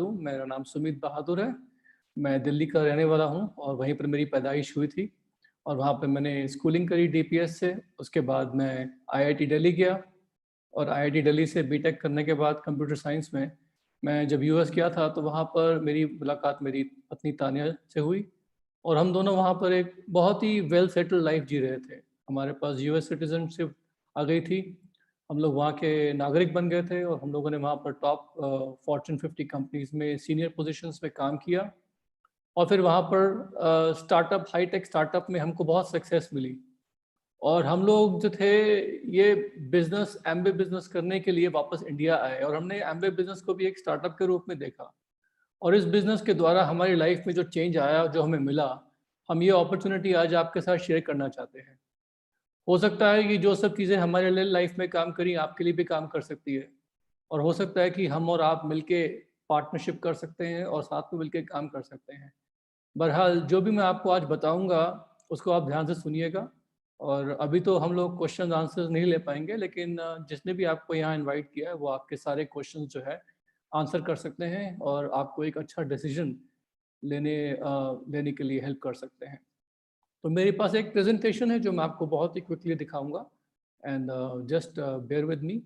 मेरा नाम सुमित बहादुर है। मैं दिल्ली का रहने वाला हूँ और वहीं पर मेरी पैदाइश हुई थी और वहाँ पे मैंने स्कूलिंग करी डीपीएस से। उसके बाद मैं आईआईटी दिल्ली गया और आईआईटी दिल्ली से बीटेक करने के बाद कंप्यूटर साइंस में मैं जब यूएस गया था तो वहाँ पर मेरी मुलाकात मेरी पत्नी तानिया से हुई और हम दोनों वहाँ पर एक बहुत ही वेल सेटल्ड लाइफ जी रहे थे। हमारे पास यूएस सिटीजनशिप आ गई थी, हम लोग वहाँ के नागरिक बन गए थे और हम लोगों ने वहाँ पर टॉप फॉर्च्यून 50 कंपनीज में सीनियर पोजीशंस पे काम किया और फिर वहाँ पर स्टार्टअप हाईटेक स्टार्टअप में हमको बहुत सक्सेस मिली और हम लोग जो थे ये बिजनेस एमबे बिजनेस करने के लिए वापस इंडिया आए और हमने एमबे बिजनेस को भी एक स्टार्टअप के रूप में देखा और इस बिजनेस के द्वारा हमारी लाइफ में जो चेंज आया जो हमें मिला, हम ये अपॉर्चुनिटी आज आपके साथ शेयर करना चाहते हैं। हो सकता है कि जो सब चीज़ें हमारे लिए लाइफ में काम करी आपके लिए भी काम कर सकती है और हो सकता है कि हम और आप मिलके पार्टनरशिप कर सकते हैं और साथ में मिलके काम कर सकते हैं। बहरहाल जो भी मैं आपको आज बताऊंगा उसको आप ध्यान से सुनिएगा और अभी तो हम लोग क्वेश्चन आंसर्स नहीं ले पाएंगे, लेकिन जिसने भी आपको यहाँ इनवाइट किया है वो आपके सारे क्वेश्चन जो है आंसर कर सकते हैं और आपको एक अच्छा डिसीजन लेने के लिए हेल्प कर सकते हैं। तो मेरे पास एक प्रेजेंटेशन है जो मैं आपको बहुत ही क्विकली दिखाऊंगा and just bear with me.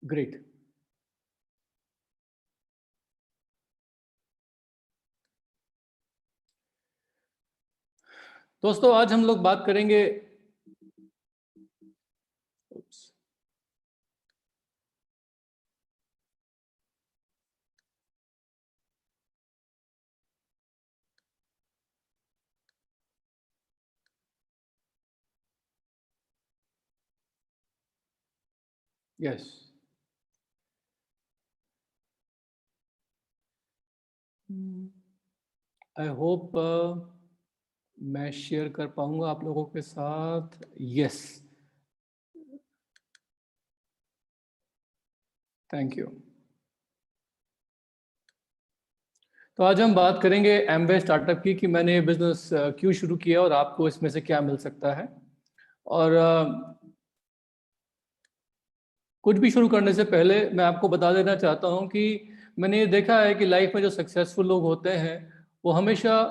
Great. दोस्तों आज हम लोग बात करेंगे यस आई होप मैं शेयर कर पाऊंगा आप लोगों के साथ। Yes, thank you. तो आज हम बात करेंगे एमवे स्टार्टअप की कि मैंने ये बिजनेस क्यों शुरू किया और आपको इसमें से क्या मिल सकता है। और कुछ भी शुरू करने से पहले मैं आपको बता देना चाहता हूँ कि मैंने ये देखा है कि लाइफ में जो सक्सेसफुल लोग होते हैं वो हमेशा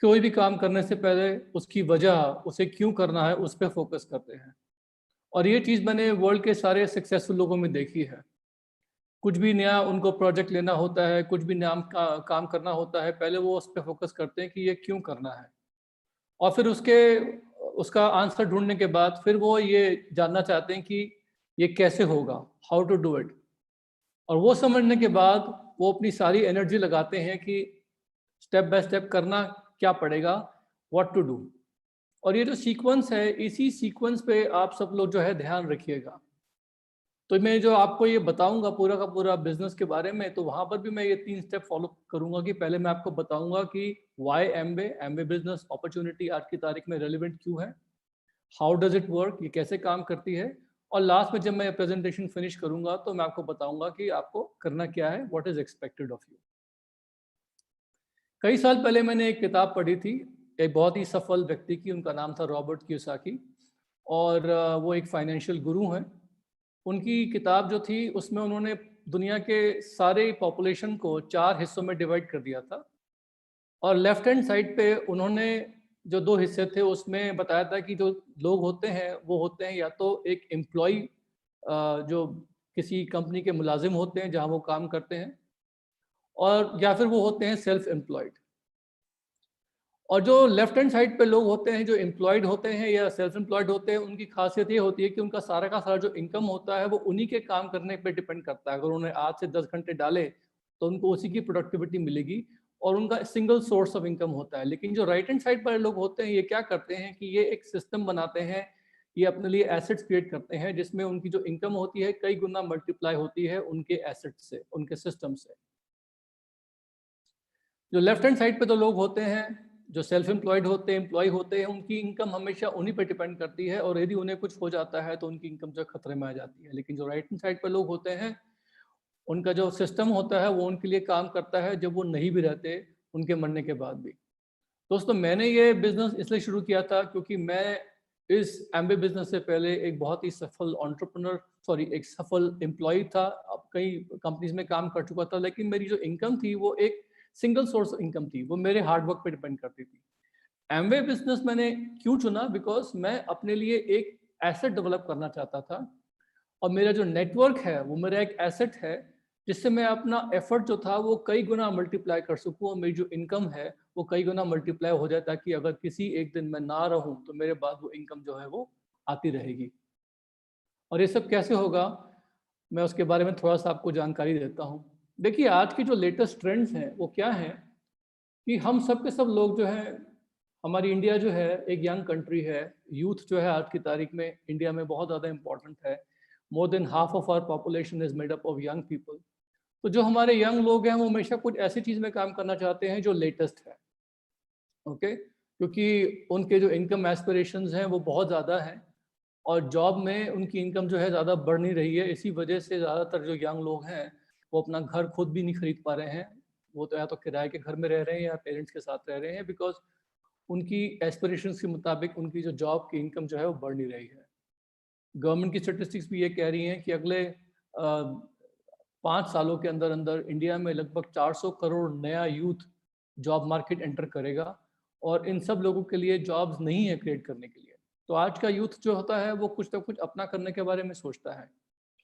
कोई भी काम करने से पहले उसकी वजह, उसे क्यों करना है, उस पर फोकस करते हैं। और ये चीज़ मैंने वर्ल्ड के सारे सक्सेसफुल लोगों में देखी है। कुछ भी नया उनको प्रोजेक्ट लेना होता है, कुछ भी नाम का काम करना होता है, पहले वो उस पर फोकस करते हैं कि ये क्यों करना है और फिर उसका आंसर ढूंढने के बाद फिर वो ये जानना चाहते हैं कि ये कैसे होगा, हाउ टू डू इट। और वो समझने के बाद वो अपनी सारी एनर्जी लगाते हैं कि स्टेप बाय स्टेप करना क्या पड़ेगा, व्हाट टू डू। और ये जो सीक्वेंस है, इसी सीक्वेंस पे आप सब लोग जो है ध्यान रखिएगा। तो मैं जो आपको ये बताऊंगा पूरा का पूरा बिजनेस के बारे में, तो वहां पर भी मैं ये 3 स्टेप फॉलो करूंगा कि पहले मैं आपको बताऊंगा कि वाई एमवे बिजनेस अपॉर्चुनिटी आज की तारीख में रेलिवेंट क्यों है, हाउ डज इट वर्क, ये कैसे काम करती है, और लास्ट में जब मैं प्रेजेंटेशन फिनिश करूंगा तो मैं आपको बताऊंगा कि आपको करना क्या है, what is expected of you. कई साल पहले मैंने एक किताब पढ़ी थी एक बहुत ही सफल व्यक्ति की, उनका नाम था रॉबर्ट कियोसाकी और वो एक फाइनेंशियल गुरु हैं। उनकी किताब जो थी उसमें उन्होंने दुनिया के सारे पॉपुलेशन को 4 हिस्सों में डिवाइड कर दिया था और लेफ्ट हैंड साइड पे उन्होंने जो 2 हिस्से थे उसमें बताया था कि जो लोग होते हैं वो होते हैं या तो एक एम्प्लॉय जो किसी कंपनी के मुलाजिम होते हैं जहाँ वो काम करते हैं, और या फिर वो होते हैं सेल्फ एम्प्लॉयड। और जो लेफ्ट हैंड साइड पे लोग होते हैं जो एम्प्लॉयड होते हैं या सेल्फ एम्प्लॉयड होते हैं, उनकी खासियत ये होती है कि उनका सारा का सारा जो इनकम होता है वो उन्हीं के काम करने पे डिपेंड करता है। अगर उन्होंने आज से 10 घंटे डाले तो उनको उसी की प्रोडक्टिविटी मिलेगी और उनका सिंगल सोर्स ऑफ इनकम होता है। लेकिन जो राइट हैंड साइड पर लोग होते हैं ये क्या करते हैं कि ये एक सिस्टम बनाते हैं, ये अपने लिए एसेट्स क्रिएट करते हैं जिसमें उनकी जो इनकम होती है कई गुना मल्टीप्लाई होती है उनके एसेट से, उनके सिस्टम से। जो लेफ्ट हैंड साइड पे तो लोग होते हैं जो सेल्फ एम्प्लॉयड होते हैं, एम्प्लॉय होते हैं, उनकी इनकम हमेशा उन्हीं पर डिपेंड करती है और यदि उन्हें कुछ हो जाता है तो उनकी इनकम जो खतरे में आ जाती है। लेकिन जो राइट हैंड साइड पे लोग होते हैं उनका जो सिस्टम होता है वो उनके लिए काम करता है जब वो नहीं भी रहते, उनके मरने के बाद भी। दोस्तों मैंने ये बिजनेस इसलिए शुरू किया था क्योंकि मैं इस एमबे बिजनेस से पहले एक बहुत ही सफल एक सफल एम्प्लॉय था। अब कई कंपनीज में काम कर चुका था, लेकिन मेरी जो इनकम थी वो एक सिंगल सोर्स इनकम थी, वो मेरे हार्ड वर्क पे डिपेंड करती थी। एमवे बिजनेस मैंने क्यों चुना? बिकॉज मैं अपने लिए एक एसेट डेवलप करना चाहता था, और मेरा जो नेटवर्क है वो मेरा एक एसेट है, जिससे मैं अपना एफर्ट जो था वो कई गुना मल्टीप्लाई कर सकूं, और मेरी जो इनकम है वो कई गुना मल्टीप्लाई हो जाए, ताकि अगर किसी एक दिन मैं ना रहूं तो मेरे बाद वो इनकम जो है वो आती रहेगी। और ये सब कैसे होगा, मैं उसके बारे में थोड़ा सा आपको जानकारी देता हूँ। देखिए, आज की जो लेटेस्ट ट्रेंड्स हैं वो क्या है कि हम सब के सब लोग जो है, हमारी इंडिया जो है एक यंग कंट्री है। यूथ जो है आज की तारीख में इंडिया में बहुत ज़्यादा इंपॉर्टेंट है। More than half of our population is made up of young people. तो जो हमारे यंग लोग हैं वो हमेशा कुछ ऐसी चीज़ में काम करना चाहते हैं जो लेटेस्ट है। ओके, क्योंकि उनके जो इनकम एस्पिरेशंस हैं वो बहुत ज़्यादा हैं, और जॉब में उनकी इनकम जो है ज़्यादा बढ़ नहीं रही है। इसी वजह से ज़्यादातर जो यंग लोग हैं वो अपना घर खुद भी नहीं खरीद पा रहे हैं। वो तो या तो किराए के घर में रह रहे हैं या पेरेंट्स के साथ रह रहे हैं, बिकॉज उनकी एस्पिरेशंस के मुताबिक उनकी जो जॉब की इनकम जो है वो बढ़ नहीं रही है। गवर्नमेंट की स्टेटिस्टिक्स भी ये कह रही हैं कि अगले 5 सालों के अंदर अंदर इंडिया में लगभग 400 करोड़ नया यूथ जॉब मार्केट एंटर करेगा, और इन सब लोगों के लिए जॉब्स नहीं है क्रिएट करने के लिए। तो आज का यूथ जो होता है वो कुछ ना कुछ अपना करने के बारे में सोचता है,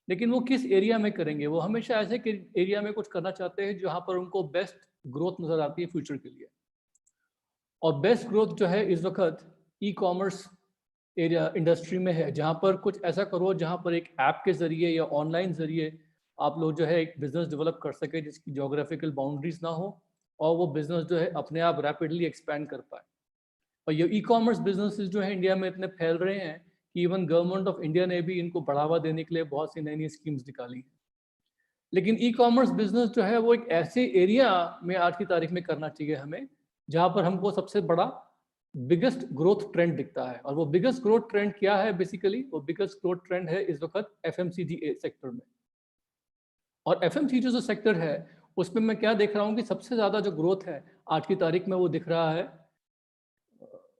लेकिन वो किस एरिया में करेंगे? वो हमेशा ऐसे एरिया में कुछ करना चाहते हैं जहाँ पर उनको बेस्ट ग्रोथ नजर आती है फ्यूचर के लिए। और बेस्ट ग्रोथ जो है इस वक्त ई कॉमर्स एरिया इंडस्ट्री में है, जहाँ पर कुछ ऐसा करो जहाँ पर एक ऐप के जरिए या ऑनलाइन जरिए आप लोग जो है एक बिजनेस डेवलप कर सके, जिसकी जोग्राफिकल बाउंड्रीज ना हो, और वो बिजनेस जो है अपने आप रैपिडली एक्सपैंड कर पाए। और ये ई कॉमर्स बिजनेसेस जो है इंडिया में इतने फैल रहे हैं कि इवन गवर्नमेंट ऑफ इंडिया ने भी इनको बढ़ावा देने के लिए बहुत सी नई नई स्कीम्स निकाली हैं। लेकिन ई कॉमर्स बिजनेस जो है वो एक ऐसे एरिया में आज की तारीख में करना चाहिए हमें, जहाँ पर हमको सबसे बड़ा बिगेस्ट ग्रोथ ट्रेंड दिखता है। और वो बिगेस्ट ग्रोथ ट्रेंड क्या है? बेसिकली वो बिगेस्ट ग्रोथ ट्रेंड है इस वक्त एफएमसीजी सेक्टर में। और एफएमसीजी जो सेक्टर है उसमें मैं क्या देख रहा हूँ कि सबसे ज्यादा जो ग्रोथ है आज की तारीख में वो दिख रहा है,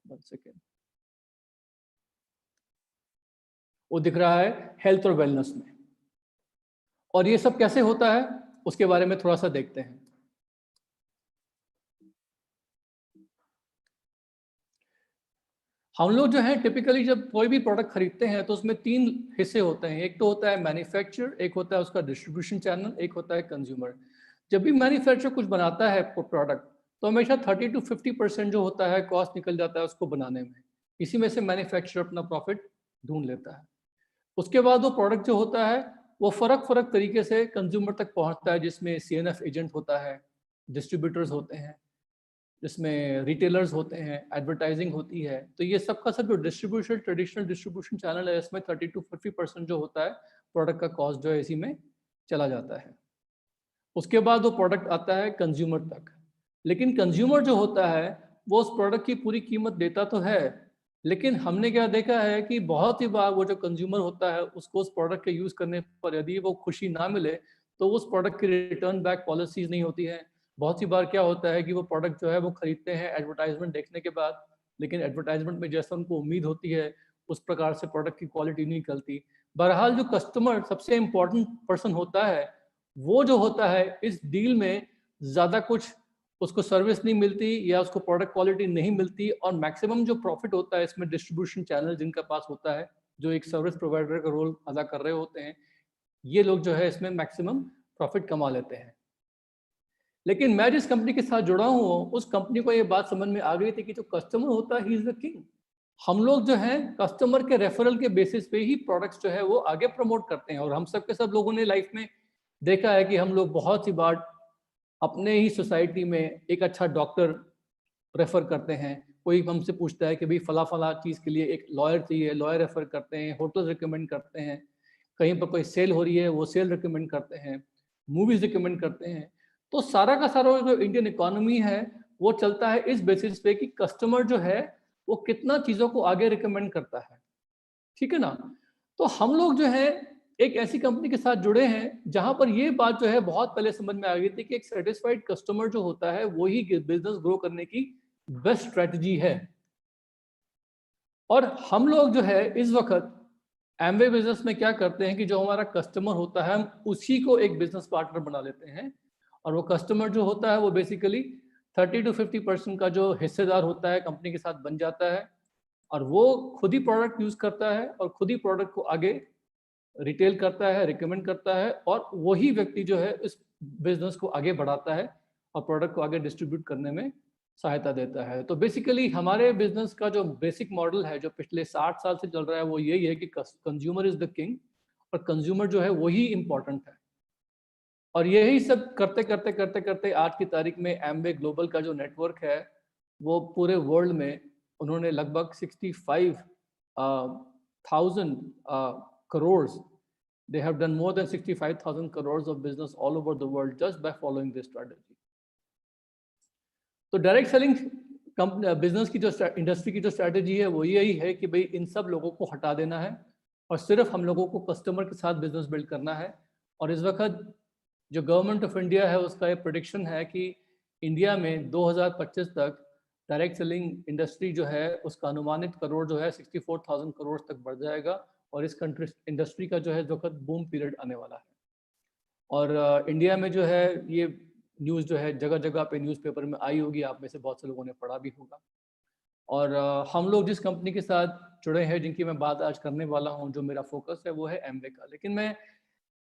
1 सेकेंड, वो दिख रहा है हेल्थ और वेलनेस में। और ये सब कैसे होता है उसके बारे में थोड़ा सा देखते हैं। हम लोग जो है टिपिकली जब कोई भी प्रोडक्ट खरीदते हैं तो उसमें 3 हिस्से होते हैं। एक तो होता है मैन्युफैक्चर, एक होता है उसका डिस्ट्रीब्यूशन चैनल, एक होता है कंज्यूमर। जब भी मैन्युफैक्चर कुछ बनाता है प्रोडक्ट, तो हमेशा 30 to 50% जो होता है कॉस्ट निकल जाता है उसको बनाने में। इसी में से मैन्युफैक्चर अपना प्रॉफिट ढूंढ लेता है। उसके बाद वो प्रोडक्ट जो होता है वो फर्क तरीके से कंज्यूमर तक पहुंचता है, जिसमें सीएनएफ एजेंट होता है, डिस्ट्रीब्यूटर्स होते हैं, जिसमें रिटेलर्स होते हैं, एडवर्टाइजिंग होती है। तो ये सबका सब जो डिस्ट्रीब्यूशन ट्रेडिशनल डिस्ट्रीब्यूशन चैनल है, इसमें 30 to 50% जो होता है प्रोडक्ट का कॉस्ट जो है इसी में चला जाता है। उसके बाद वो प्रोडक्ट आता है कंज्यूमर तक। लेकिन कंज्यूमर जो होता है वो उस प्रोडक्ट की पूरी कीमत देता तो है, लेकिन हमने क्या देखा है कि बहुत ही बार वो जो कंज्यूमर होता है उसको उस प्रोडक्ट के यूज़ करने पर यदि वो खुशी ना मिले तो उस प्रोडक्ट की रिटर्न बैक पॉलिसीज नहीं होती है। बहुत सी बार क्या होता है कि वो प्रोडक्ट जो है वो खरीदते हैं एडवर्टाइजमेंट देखने के बाद, लेकिन एडवर्टाइजमेंट में जैसा उनको उम्मीद होती है उस प्रकार से प्रोडक्ट की क्वालिटी नहीं निकलती। बहरहाल जो कस्टमर सबसे इम्पोर्टेंट पर्सन होता है, वो जो होता है इस डील में ज़्यादा कुछ उसको सर्विस नहीं मिलती या उसको प्रोडक्ट क्वालिटी नहीं मिलती, और मैक्सिमम जो प्रॉफिट होता है इसमें डिस्ट्रीब्यूशन चैनल जिनका पास होता है, जो एक सर्विस प्रोवाइडर का रोल अदा कर रहे होते हैं, ये लोग जो है इसमें मैक्सिमम प्रॉफिट कमा लेते हैं। लेकिन मैं जिस कंपनी के साथ जुड़ा हूँ उस कंपनी को ये बात समझ में आ गई थी कि जो कस्टमर होता है ही इज द किंग। हम लोग जो है कस्टमर के रेफरल के बेसिस पे ही प्रोडक्ट्स जो है वो आगे प्रमोट करते हैं। और हम सब के सब लोगों ने लाइफ में देखा है कि हम लोग बहुत सी बार अपने ही सोसाइटी में एक अच्छा डॉक्टर रेफर करते हैं, कोई हमसे पूछता है कि भाई फला फला चीज़ के लिए एक लॉयर चाहिए, लॉयर रेफर करते हैं, होटल रिकमेंड करते हैं, कहीं पर कोई सेल हो रही है वो सेल रिकमेंड करते हैं, मूवीज रिकमेंड करते हैं। तो सारा का सारा जो इंडियन इकोनॉमी है वो चलता है इस बेसिस पे कि कस्टमर जो है वो कितना चीज़ों को आगे रिकमेंड करता है। ठीक है ना? तो हम लोग जो है एक ऐसी कंपनी के साथ जुड़े हैं जहां पर ये बात जो है बहुत पहले समझ में आ गई थी कि एक सेटिस्फाइड कस्टमर जो होता है वो ही बिजनेस ग्रो करने की बेस्ट स्ट्रेटजी है। और हम लोग जो है इस वक्त एमवे बिजनेस में क्या करते हैं कि जो हमारा कस्टमर होता है हम उसी को एक बिजनेस पार्टनर बना लेते हैं, और वो कस्टमर जो होता है वो बेसिकली 30 to 50% का जो हिस्सेदार होता है कंपनी के साथ बन जाता है, और वो खुद ही प्रोडक्ट यूज करता है और खुद ही प्रोडक्ट को आगे रिटेल करता है, रिकमेंड करता है, और वही व्यक्ति जो है इस बिजनेस को आगे बढ़ाता है और प्रोडक्ट को आगे डिस्ट्रीब्यूट करने में सहायता देता है। तो बेसिकली हमारे बिजनेस का जो बेसिक मॉडल है जो पिछले 60 साल से चल रहा है वो यही है कि कंज्यूमर इज द किंग, और कंज्यूमर जो है वही इम्पोर्टेंट है। और यही सब करते करते करते करते आज की तारीख में एमवे ग्लोबल का जो नेटवर्क है वो पूरे वर्ल्ड में उन्होंने लगभग 65,000 crores, they have done more than 65,000 crores of business all over the world just by following this strategy. तो डायरेक्ट सेलिंग बिजनेस की जो इंडस्ट्री की जो स्ट्रैटेजी है वो यही है कि भाई इन सब लोगों को हटा देना है और सिर्फ हम लोगों को कस्टमर के साथ बिजनेस बिल्ड करना है। और इस वक्त जो गवर्नमेंट ऑफ इंडिया है उसका ये प्रेडिक्शन है कि इंडिया में 2025 तक डायरेक्ट सेलिंग इंडस्ट्री जो है उसका अनुमानित करोड़ जो है 64,000 करोड़ तक बढ़ जाएगा, और इस कंट्री इंडस्ट्री का जो है इस वक्त बूम पीरियड आने वाला है। और इंडिया में जो है ये न्यूज़ जो है जगह जगह पे न्यूज़पेपर में आई होगी, आप में से बहुत से लोगों ने पढ़ा भी होगा। और हम लोग जिस कंपनी के साथ जुड़े हैं जिनकी मैं बात आज करने वाला हूं, जो मेरा फोकस है वो है एमवे का। लेकिन मैं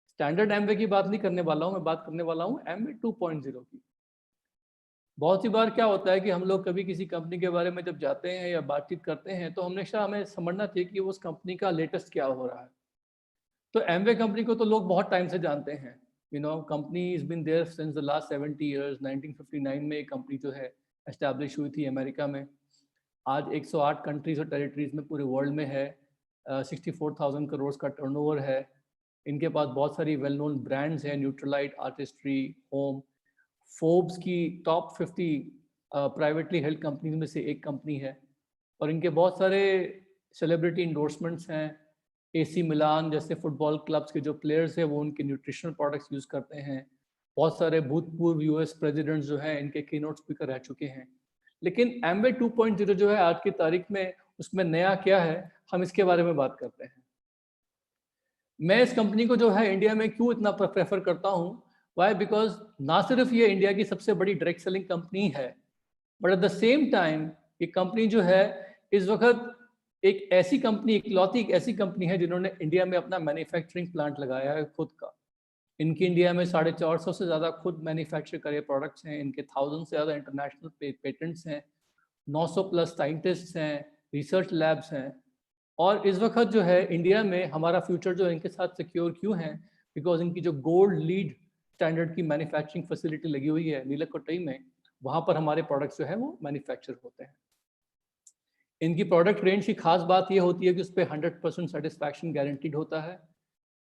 स्टैंडर्ड एमवे की बात नहीं करने वाला हूं, मैं बात करने वाला हूं एमवे 2.0 की। बहुत सी बार क्या होता है कि हम लोग कभी किसी कंपनी के बारे में जब जाते हैं या बातचीत करते हैं तो हमेशा हमें समझना चाहिए कि उस कंपनी का लेटेस्ट क्या हो रहा है। तो एमवे कंपनी को तो लोग बहुत टाइम से जानते हैं, you know company is been there since the last 70 years. 1959 में एक कंपनी जो है एस्टैब्लिश हुई थी अमेरिका में। आज 108 कंट्रीज और टेरिटरीज में पूरे वर्ल्ड में है। 64,000 करोड़ का टर्नओवर है। इनके पास बहुत सारी वेल नोन ब्रांड्स हैं, न्यूट्रलाइट, आर्टिस्ट्री, होम। फोर्ब्स की टॉप 50 प्राइवेटली हेल्ड कंपनीज में से एक कंपनी है, और इनके बहुत सारे सेलिब्रिटी इंडोर्समेंट्स हैं। एसी मिलान जैसे फुटबॉल क्लब्स के जो प्लेयर्स हैं वो उनके न्यूट्रिशनल प्रोडक्ट्स यूज़ करते हैं। बहुत सारे भूतपूर्व यूएस प्रेसिडेंट्स जो हैं इनके कीनोट स्पीकर रह चुके हैं। लेकिन एमवे 2.0 जो है आज की तारीख में उसमें नया क्या है, हम इसके बारे में बात करते हैं। मैं इस कंपनी को जो है इंडिया में क्यों इतना प्रेफर करता हूँ, वाई बिकॉज ना सिर्फ ये इंडिया की सबसे बड़ी डायरेक्ट सेलिंग कंपनी है, but at the same time ये कंपनी जो है इस वक्त एक ऐसी कंपनी, इकलौती एक ऐसी कंपनी है जिन्होंने इंडिया में अपना मैन्युफैक्चरिंग प्लांट लगाया है खुद का। इनकी इंडिया में 450 से ज़्यादा खुद मैन्युफैक्चर करे प्रोडक्ट्स हैं। इनके 1000 से ज़्यादा इंटरनेशनल पेटेंट्स हैं। 900 प्लस साइंटिस्ट्स हैं, रिसर्च लैब्स हैं। और इस वक्त जो है इंडिया में हमारा फ्यूचर जो इनके साथ सिक्योर क्यों है, बिकॉज इनकी जो गोल्ड लीड स्टैंडर्ड की मैन्युफैक्चरिंग फैसिलिटी लगी हुई है नीलकंठई में, वहाँ पर हमारे प्रोडक्ट्स जो है वो मैन्युफैक्चर होते हैं। इनकी प्रोडक्ट रेंज की खास बात ये होती है कि उस पर 100% सेटिस्फैक्शन गारंटीड होता है।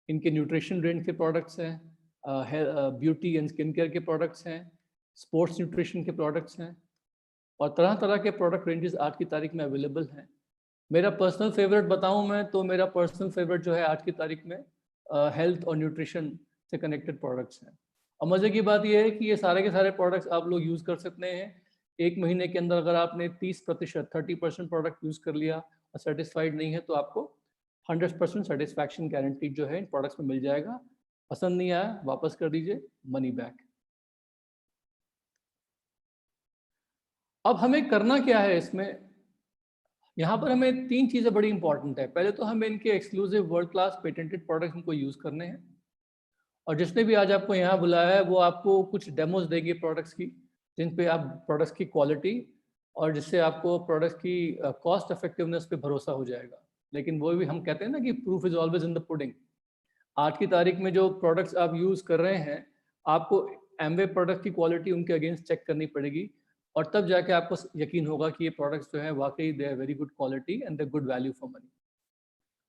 इनके न्यूट्रिशन रेंज के प्रोडक्ट्स हैं, ब्यूटी एंड स्किन केयर के प्रोडक्ट्स हैं, स्पोर्ट्स न्यूट्रिशन के प्रोडक्ट्स हैं, और तरह तरह के प्रोडक्ट रेंजेस आज की तारीख में अवेलेबल हैं। मेरा पर्सनल फेवरेट बताऊं मैं तो मेरा पर्सनल फेवरेट जो है आज की तारीख में हेल्थ और न्यूट्रिशन से कनेक्टेड प्रोडक्ट्स हैं। और मज़े की बात यह है कि ये सारे के सारे प्रोडक्ट्स आप लोग यूज़ कर सकते हैं। एक महीने के अंदर अगर आपने 30% प्रोडक्ट यूज़ कर लिया और सेटिस्फाइड नहीं है तो आपको 100% सेटिस्फैक्शन गारंटी जो है इन प्रोडक्ट्स में मिल जाएगा। पसंद नहीं आया वापस कर दीजिए, मनी बैक। अब हमें करना क्या है इसमें, यहाँ पर हमें 3 चीज़ें बड़ी इंपॉर्टेंट है। पहले तो हमें इनके exclusive world class patented products इनको यूज़ करने हैं, और जिसने भी आज आपको यहाँ बुलाया है वो आपको कुछ डेमोज देंगे प्रोडक्ट्स की, जिन पे आप प्रोडक्ट्स की क्वालिटी और जिससे आपको प्रोडक्ट्स की कॉस्ट इफेक्टिवनेस पे भरोसा हो जाएगा। लेकिन वो भी हम कहते हैं ना कि proof is always in the pudding. आज की तारीख में जो प्रोडक्ट्स आप यूज़ कर रहे हैं, आपको एमवे प्रोडक्ट की क्वालिटी उनके अगेंस्ट चेक करनी पड़ेगी, और तब जाके आपको यकीन होगा कि ये प्रोडक्ट्स जो है वाकई they are very good quality and they good value for money.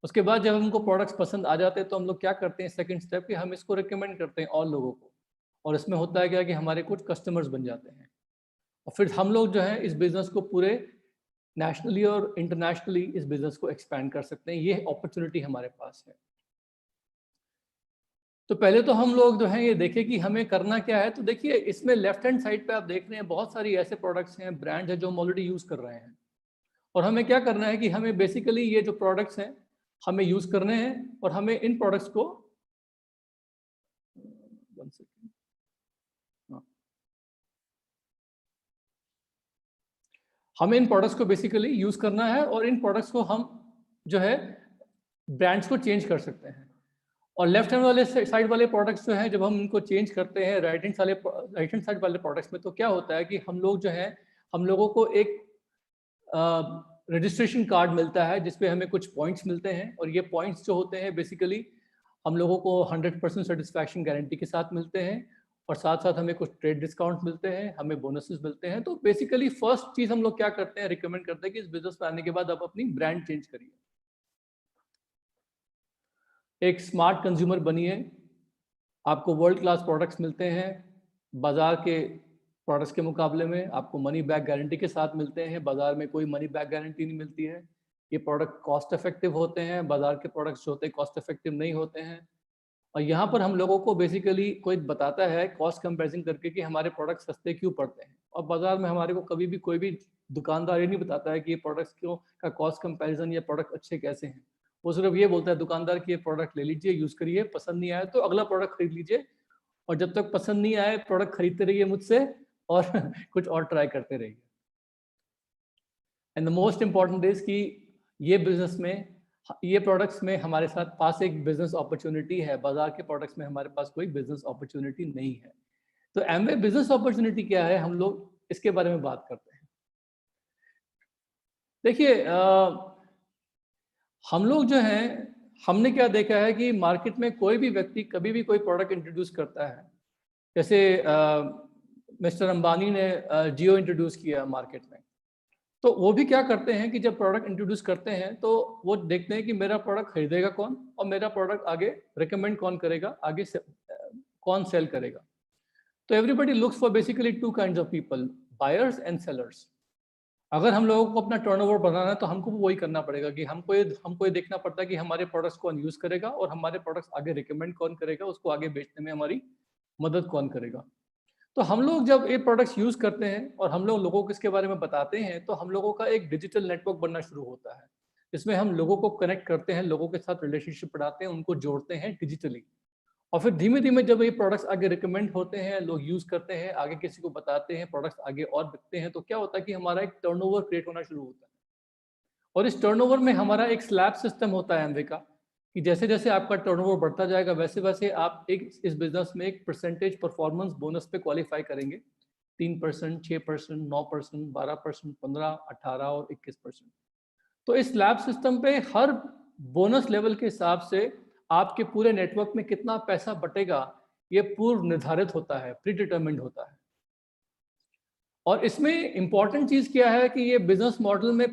उसके बाद जब हमको प्रोडक्ट्स पसंद आ जाते हैं तो हम लोग क्या करते हैं, सेकंड स्टेप कि हम इसको रिकमेंड करते हैं और लोगों को, और इसमें होता है क्या कि हमारे कुछ कस्टमर्स बन जाते हैं, और फिर हम लोग जो है इस बिज़नेस को पूरे नेशनली और इंटरनेशनली इस बिज़नेस को एक्सपैंड कर सकते हैं। ये अपॉर्चुनिटी हमारे पास है। तो पहले तो हम लोग जो है ये देखें कि हमें करना क्या है। तो देखिए इसमें लेफ्ट हैंड साइड पे आप देख रहे हैं बहुत सारी ऐसे प्रोडक्ट्स हैं, ब्रांड है जो हम ऑलरेडी यूज कर रहे हैं। और हमें क्या करना है कि हमें बेसिकली ये जो प्रोडक्ट्स हैं हमें यूज करने हैं और हमें इन प्रोडक्ट्स को one second, हाँ। हमें इन प्रोडक्ट्स को बेसिकली यूज करना है और इन प्रोडक्ट्स को हम जो है ब्रांड्स को चेंज कर सकते हैं। और लेफ्ट हैंड वाले साइड वाले प्रोडक्ट्स जो हैं जब हम इनको चेंज करते हैं राइट हैंड साइड वाले प्रोडक्ट्स में, तो क्या होता है कि हम लोग जो है हम लोगों को एक रजिस्ट्रेशन कार्ड मिलता है जिसपे हमें कुछ पॉइंट्स मिलते हैं। और ये पॉइंट्स जो होते हैं बेसिकली हम लोगों को 100% सेटिस्फैक्शन गारंटी के साथ मिलते हैं और साथ साथ हमें कुछ ट्रेड डिस्काउंट मिलते हैं, हमें बोनसेस मिलते हैं। तो बेसिकली फर्स्ट चीज हम लोग क्या करते हैं, रिकमेंड करते हैं कि इस बिजनेस में आने के बाद आप अपनी ब्रांड चेंज करिए, एक स्मार्ट कंज्यूमर बनिए। आपको वर्ल्ड क्लास प्रोडक्ट्स मिलते हैं बाजार के प्रोडक्ट्स के मुकाबले में, आपको मनी बैक गारंटी के साथ मिलते हैं, बाजार में कोई मनी बैक गारंटी नहीं मिलती है। ये प्रोडक्ट कॉस्ट इफेक्टिव होते हैं, बाजार के प्रोडक्ट्स जो होते हैं कॉस्ट इफेक्टिव नहीं होते हैं। और यहाँ पर हम लोगों को बेसिकली कोई बताता है कॉस्ट कंपैरिजन करके कि हमारे प्रोडक्ट सस्ते क्यों पड़ते हैं। और बाजार में हमारे को कभी भी कोई भी दुकानदार ये नहीं बताता है कि ये प्रोडक्ट्स क्यों का कॉस्ट कंपैरिजन या प्रोडक्ट अच्छे कैसे हैं। वो सिर्फ ये बोलता है दुकानदार कि ये प्रोडक्ट ले लीजिए, यूज करिए, पसंद नहीं आया तो अगला प्रोडक्ट खरीद लीजिए, और जब तक पसंद नहीं आए प्रोडक्ट खरीदते रहिए मुझसे और कुछ और ट्राई करते रहिए। And the most important is कि ये बिजनेस में, ये प्रोडक्ट्स में हमारे साथ पास एक बिजनेस अपॉर्चुनिटी है, बाजार के प्रोडक्ट्स में हमारे पास कोई बिजनेस अपॉर्चुनिटी नहीं है। तो एमवे बिजनेस अपॉर्चुनिटी क्या है, हम लोग इसके बारे में बात करते हैं। देखिए हम लोग जो हैं हमने क्या देखा है कि मार्केट में कोई भी व्यक्ति कभी भी कोई प्रोडक्ट इंट्रोड्यूस करता है, जैसे मिस्टर अंबानी ने जियो इंट्रोड्यूस किया मार्केट में, तो वो भी क्या करते हैं कि जब प्रोडक्ट इंट्रोड्यूस करते हैं तो वो देखते हैं कि मेरा प्रोडक्ट खरीदेगा कौन और मेरा प्रोडक्ट आगे रिकमेंड कौन करेगा, आगे कौन सेल करेगा। तो everybody looks for basically two kinds of people, buyers and sellers. अगर हम लोगों को अपना टर्नओवर बढ़ाना है तो हमको वही करना पड़ेगा कि हमको ये देखना पड़ता है कि हमारे प्रोडक्ट्स कौन यूज करेगा और हमारे प्रोडक्ट्स आगे रिकमेंड कौन करेगा, उसको आगे बेचने में हमारी मदद कौन करेगा। तो हम लोग जब ये प्रोडक्ट्स यूज करते हैं और हम लोग लोगों को इसके बारे में बताते हैं तो हम लोगों का एक डिजिटल नेटवर्क बनना शुरू होता है, जिसमें हम लोगों को कनेक्ट करते हैं, लोगों के साथ रिलेशनशिप बढ़ाते हैं, उनको जोड़ते हैं डिजिटली। और फिर धीमे धीमे जब ये प्रोडक्ट्स आगे रिकमेंड होते हैं, लोग यूज करते हैं, आगे किसी को बताते हैं, प्रोडक्ट्स आगे और बिकते हैं, तो क्या होता है कि हमारा एक टर्नओवर क्रिएट होना शुरू होता है। और इस टर्नओवर में हमारा एक स्लैब सिस्टम होता है एमवे का, कि जैसे जैसे आपका टर्नओवर बढ़ता जाएगा वैसे वैसे आप एक इस बिजनेस में एक परसेंटेज परफॉर्मेंस बोनस पे क्वालिफाई करेंगे। 3%, 6%, 9%, 12%, 15, 18 और 21%। तो इस स्लैब सिस्टम पे हर बोनस लेवल के हिसाब से आपके पूरे नेटवर्क में कितना पैसा बटेगा ये पूर्व निर्धारित होता है, प्री डिटरमिन्ड होता है। और इसमें इंपॉर्टेंट चीज क्या है कि ये बिजनेस मॉडल में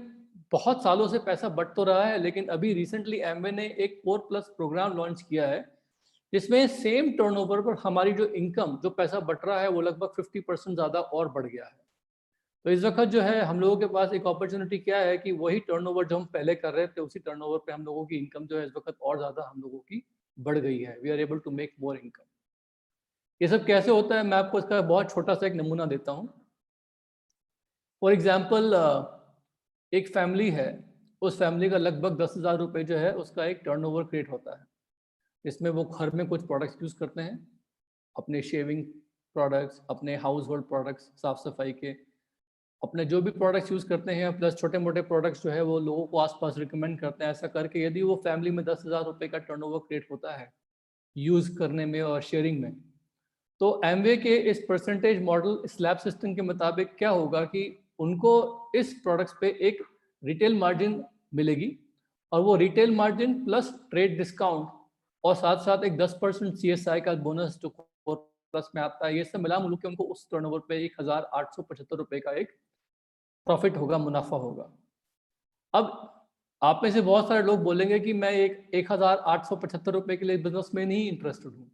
बहुत सालों से पैसा बट तो रहा है, लेकिन अभी रिसेंटली एमवे ने एक 4+ प्रोग्राम लॉन्च किया है जिसमें सेम टर्नओवर पर हमारी जो इनकम, जो पैसा बट रहा है वो लगभग 50% ज्यादा और बढ़ गया है। तो इस वक्त जो है हम लोगों के पास एक अपॉर्चुनिटी क्या है कि वही टर्नओवर जो हम पहले कर रहे थे उसी टर्नओवर पे हम लोगों की इनकम जो है इस वक्त और ज्यादा हम लोगों की बढ़ गई है। We are able to make more income. ये सब कैसे होता है मैं आपको इसका बहुत छोटा सा एक नमूना देता हूँ। फॉर एग्जाम्पल एक फैमिली है, उस फैमिली का लगभग 10,000 रुपये जो है उसका एक टर्नओवर क्रिएट होता है। इसमें वो घर में कुछ प्रोडक्ट्स यूज करते हैं, अपने शेविंग प्रोडक्ट्स, अपने हाउस होल्ड प्रोडक्ट्स, साफ सफाई के अपने जो भी प्रोडक्ट्स यूज करते हैं, प्लस छोटे मोटे प्रोडक्ट्स जो है वो लोगों को आसपास रिकमेंड करते हैं। ऐसा करके यदि वो फैमिली में 10,000 रुपये का टर्नओवर क्रिएट होता है यूज करने में और शेयरिंग में, तो एमवे के इस परसेंटेज मॉडल स्लैब सिस्टम के मुताबिक क्या होगा कि उनको इस प्रोडक्ट्स पे एक रिटेल मार्जिन मिलेगी, और वो retail margin plus trade discount और साथ साथ एक 10% CSI का बोनस जो प्लस में आता है, ये सब मिला मिलकर उनको उस टर्नओवर पे 1,875 रुपये का एक प्रॉफिट होगा, मुनाफा होगा। अब आप में से बहुत सारे लोग बोलेंगे कि मैं एक 1,875 रुपये के लिए बिजनेस में नहीं इंटरेस्टेड हूँ।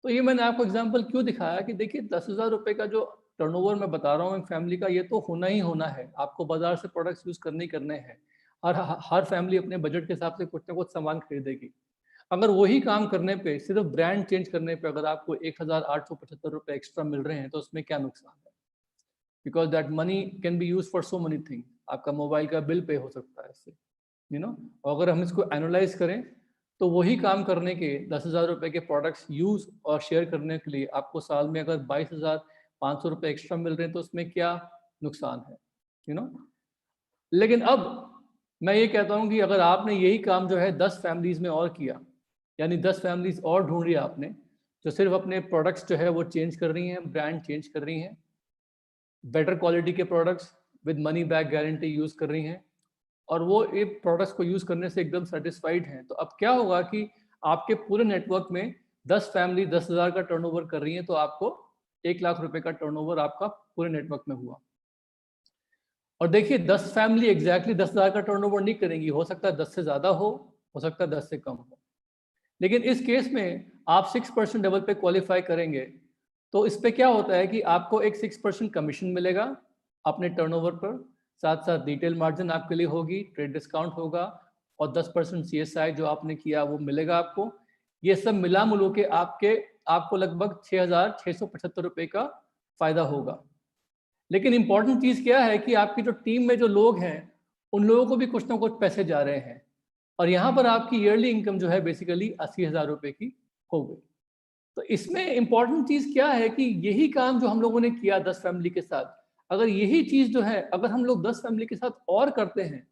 तो ये मैंने आपको एग्जांपल क्यों दिखाया कि देखिए 10,000 रुपये का जो टर्नओवर मैं बता रहा हूँ एक फैमिली का, ये तो होना ही होना है। आपको बाजार से प्रोडक्ट्स यूज करने ही करने हैं। हर हर फैमिली अपने बजट के हिसाब से कुछ ना कुछ सामान खरीदेगी। अगर वही काम करने पे, सिर्फ ब्रांड चेंज करने पे अगर आपको 1875 रुपए एक्स्ट्रा मिल रहे हैं तो उसमें क्या नुकसान है? Because that money can be use for so money thing. आपका मोबाइल का बिल पे हो सकता है इससे, यू नो। और अगर हम इसको एनालाइज करें तो वही काम करने के 10,000 रुपए के प्रोडक्ट्स यूज और शेयर करने के लिए आपको साल में अगर 22,500 रुपए एक्स्ट्रा मिल रहे हैं तो उसमें क्या नुकसान है, यू नो। लेकिन अब मैं ये कहता हूँ कि अगर आपने यही काम जो है 10 फैमिलीज में और किया, यानी 10 फैमिलीज और ढूंढ लिया आपने जो सिर्फ अपने प्रोडक्ट्स जो है वो चेंज कर रही हैं, ब्रांड चेंज कर रही हैं, बेटर क्वालिटी के products with money back guarantee use कर रही हैं, और वो ये प्रोडक्ट्स को यूज करने से एकदम सेटिस्फाइड हैं, तो अब क्या होगा कि आपके पूरे नेटवर्क में 10 फैमिली 10,000 का टर्नओवर कर रही हैं, तो आपको 1 लाख रुपए का टर्नओवर आपका पूरे नेटवर्क में हुआ। और देखिए 10 फैमिली एग्जैक्टली 10,000 का टर्नओवर नहीं करेंगी, हो सकता है 10 से ज्यादा हो सकता है 10 से कम हो। लेकिन इस केस में आप 6% लेवल पे क्वालिफाई करेंगे तो इस पे क्या होता है कि आपको एक 6% कमीशन मिलेगा अपने टर्नओवर पर, साथ साथ रिटेल मार्जिन आपके लिए होगी, ट्रेड डिस्काउंट होगा, और 10% CSI जो आपने किया वो मिलेगा आपको। ये सब मिला मिलू के आपको लगभग 6,675 रुपए का फायदा होगा। लेकिन इंपॉर्टेंट चीज क्या है कि आपकी जो टीम में जो लोग हैं उन लोगों को भी कुछ ना कुछ पैसे जा रहे हैं, और यहाँ पर आपकी ईयरली इनकम जो है बेसिकली 80,000 रुपए की हो गई। तो इसमें इंपॉर्टेंट चीज क्या है कि यही काम जो हम लोगों ने किया 10 फैमिली के साथ, अगर यही चीज जो है अगर हम लोग 10 फैमिली के साथ और करते हैं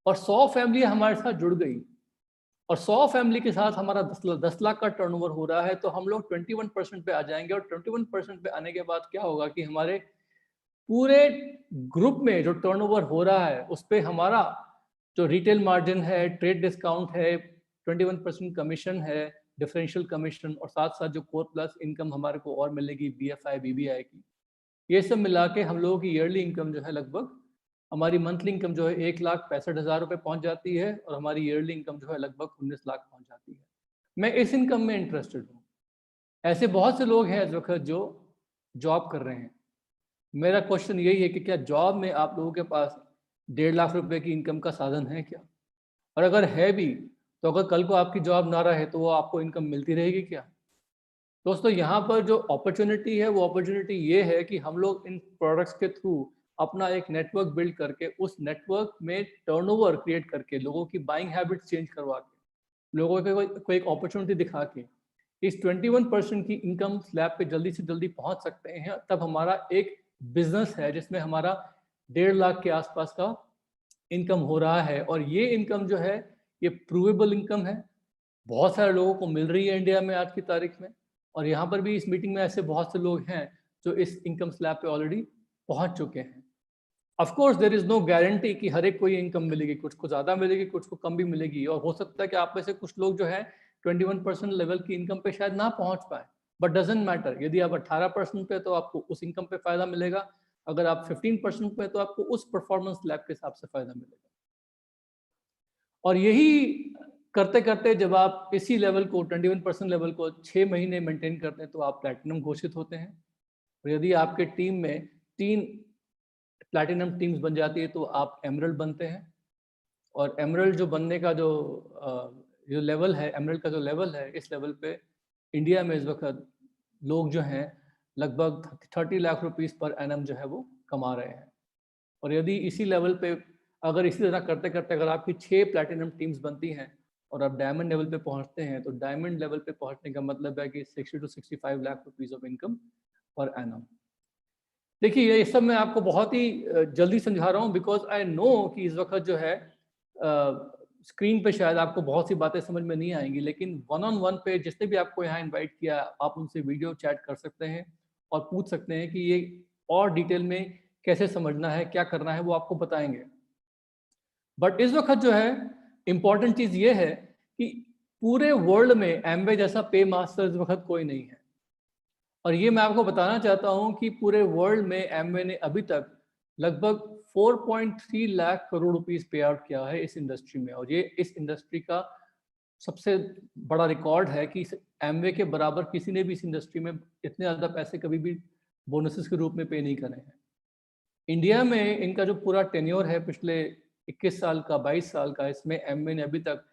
और 100 फैमिली हमारे साथ जुड़ गई और 100 फैमिली के साथ हमारा 10 लाख का टर्नओवर हो रहा है, तो हम लोग 21% पे आ जाएंगे। और 21% पे आने के बाद क्या होगा कि हमारे पूरे ग्रुप में जो टर्नओवर हो रहा है उस पे हमारा जो रिटेल मार्जिन है, ट्रेड डिस्काउंट है, 21% कमीशन है, डिफरेंशियल कमीशन, और साथ साथ जो कोर प्लस इनकम हमारे को और मिलेगी BFI BBI की, ये सब मिला के हम लोगों की ईयरली इनकम जो है लगभग, हमारी मंथली इनकम जो है 1,65,000 रुपये पहुंच जाती है, और हमारी ईयरली इनकम जो है लगभग 19 लाख पहुंच जाती है। मैं इस इनकम में इंटरेस्टेड हूँ। ऐसे बहुत से लोग हैं इस वक्त जो जॉब कर रहे हैं। मेरा क्वेश्चन यही है कि क्या जॉब में आप लोगों के पास 1.5 लाख रुपए की इनकम का साधन है क्या? और अगर है भी तो अगर कल को आपकी जॉब ना रहे तो वो आपको इनकम मिलती रहेगी क्या? दोस्तों यहाँ पर जो अपॉर्चुनिटी है वो अपॉर्चुनिटी ये है कि हम लोग इन प्रोडक्ट्स के थ्रू अपना एक नेटवर्क बिल्ड करके उस नेटवर्क में टर्नओवर क्रिएट करके लोगों की बाइंग हैबिट्स चेंज करवा के लोगों को एक अपॉर्चुनिटी दिखा के इस 21% की इनकम स्लैब पे जल्दी से जल्दी पहुंच सकते हैं। तब हमारा एक बिजनेस है जिसमें हमारा 1.5 लाख के आसपास का इनकम हो रहा है, और ये इनकम जो है ये प्रूवेबल इनकम है, बहुत सारे लोगों को मिल रही है इंडिया में आज की तारीख में। और यहाँ पर भी इस मीटिंग में ऐसे बहुत से लोग हैं जो इस इनकम स्लैब पे ऑलरेडी पहुंच चुके हैं। Of course there is no guarantee कि हर एक को ये इनकम मिलेगी, कुछ को ज़्यादा मिलेगी, कुछ को कम भी मिलेगी, और हो सकता है कि आप में से कुछ लोग जो है 21% लेवल की इनकम पे शायद ना पहुंच पाए, बट डजेंट मैटर। यदि आप 18% पे तो आपको उस इनकम पे फायदा मिलेगा, अगर आप 15% पे तो आपको उस परफॉर्मेंस लैब के हिसाब से फायदा मिलेगा। और यही करते करते जब आप इसी लेवल को 21% लेवल को 6 महीने मेंटेन करते हैं तो आप प्लैटिनम घोषित होते हैं। और यदि आपके टीम में 3 प्लैटिनम टीम्स बन जाती है तो आप एमरल्ड बनते हैं। और एमरल्ड जो बनने का जो लेवल है, एमरल्ड का जो लेवल है, इस लेवल पे इंडिया में इस वक्त लोग जो हैं लगभग 30 लाख रुपीस पर एनम जो है वो कमा रहे हैं। और यदि इसी लेवल पे अगर इसी तरह करते करते अगर आपकी 6 प्लैटिनम टीम्स बनती हैं और आप डायमंड लेवल पे पहुंचते हैं, तो डायमंड लेवल पे पहुंचने का मतलब है कि 60 to 65 lakh rupees of income per annum. देखिए ये सब मैं आपको बहुत ही जल्दी समझा रहा हूँ बिकॉज आई नो कि इस वक्त जो है स्क्रीन पे शायद आपको बहुत सी बातें समझ में नहीं आएंगी, लेकिन वन ऑन वन पे जिसने भी आपको यहाँ इनवाइट किया आप उनसे वीडियो चैट कर सकते हैं और पूछ सकते हैं कि ये और डिटेल में कैसे समझना है, क्या करना है, वो आपको बताएंगे। बट इस वक्त जो है इम्पॉर्टेंट चीज़ ये है कि पूरे वर्ल्ड में एमवे जैसा पे मास्टर इस वक्त कोई नहीं है। और ये मैं आपको बताना चाहता हूँ कि पूरे वर्ल्ड में एमवे ने अभी तक लगभग 4.3 लाख करोड़ रुपीस पे आउट किया है इस इंडस्ट्री में, और ये इस इंडस्ट्री का सबसे बड़ा रिकॉर्ड है कि एमवे के बराबर किसी ने भी इस इंडस्ट्री में इतने ज़्यादा पैसे कभी भी बोनसेस के रूप में पे नहीं करे हैं। इंडिया में इनका जो पूरा टेन्योर है पिछले 21 साल का, 22 साल का, इसमें एमवे ने अभी तक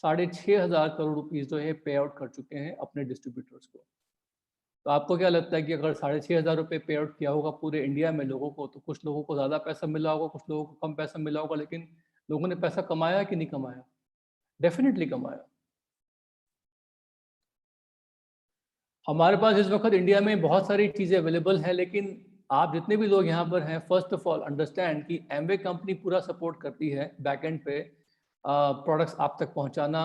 6,500 करोड़ रुपीस जो है पे आउट कर चुके हैं अपने डिस्ट्रीब्यूटर्स को। तो आपको क्या लगता है कि अगर 6,500 रुपये पे आउट किया होगा पूरे इंडिया में लोगों को, तो कुछ लोगों को ज़्यादा पैसा मिला होगा, कुछ लोगों को कम पैसा मिला होगा, लेकिन लोगों ने पैसा कमाया कि नहीं कमाया? डेफिनेटली कमाया। हमारे पास इस वक्त इंडिया में बहुत सारी चीज़ें अवेलेबल हैं, लेकिन आप जितने भी लोग यहाँ पर हैं, फर्स्ट ऑफ ऑल अंडरस्टैंड कि एमवे कंपनी पूरा सपोर्ट करती है बैक एंड पे, प्रोडक्ट्स आप तक पहुँचाना,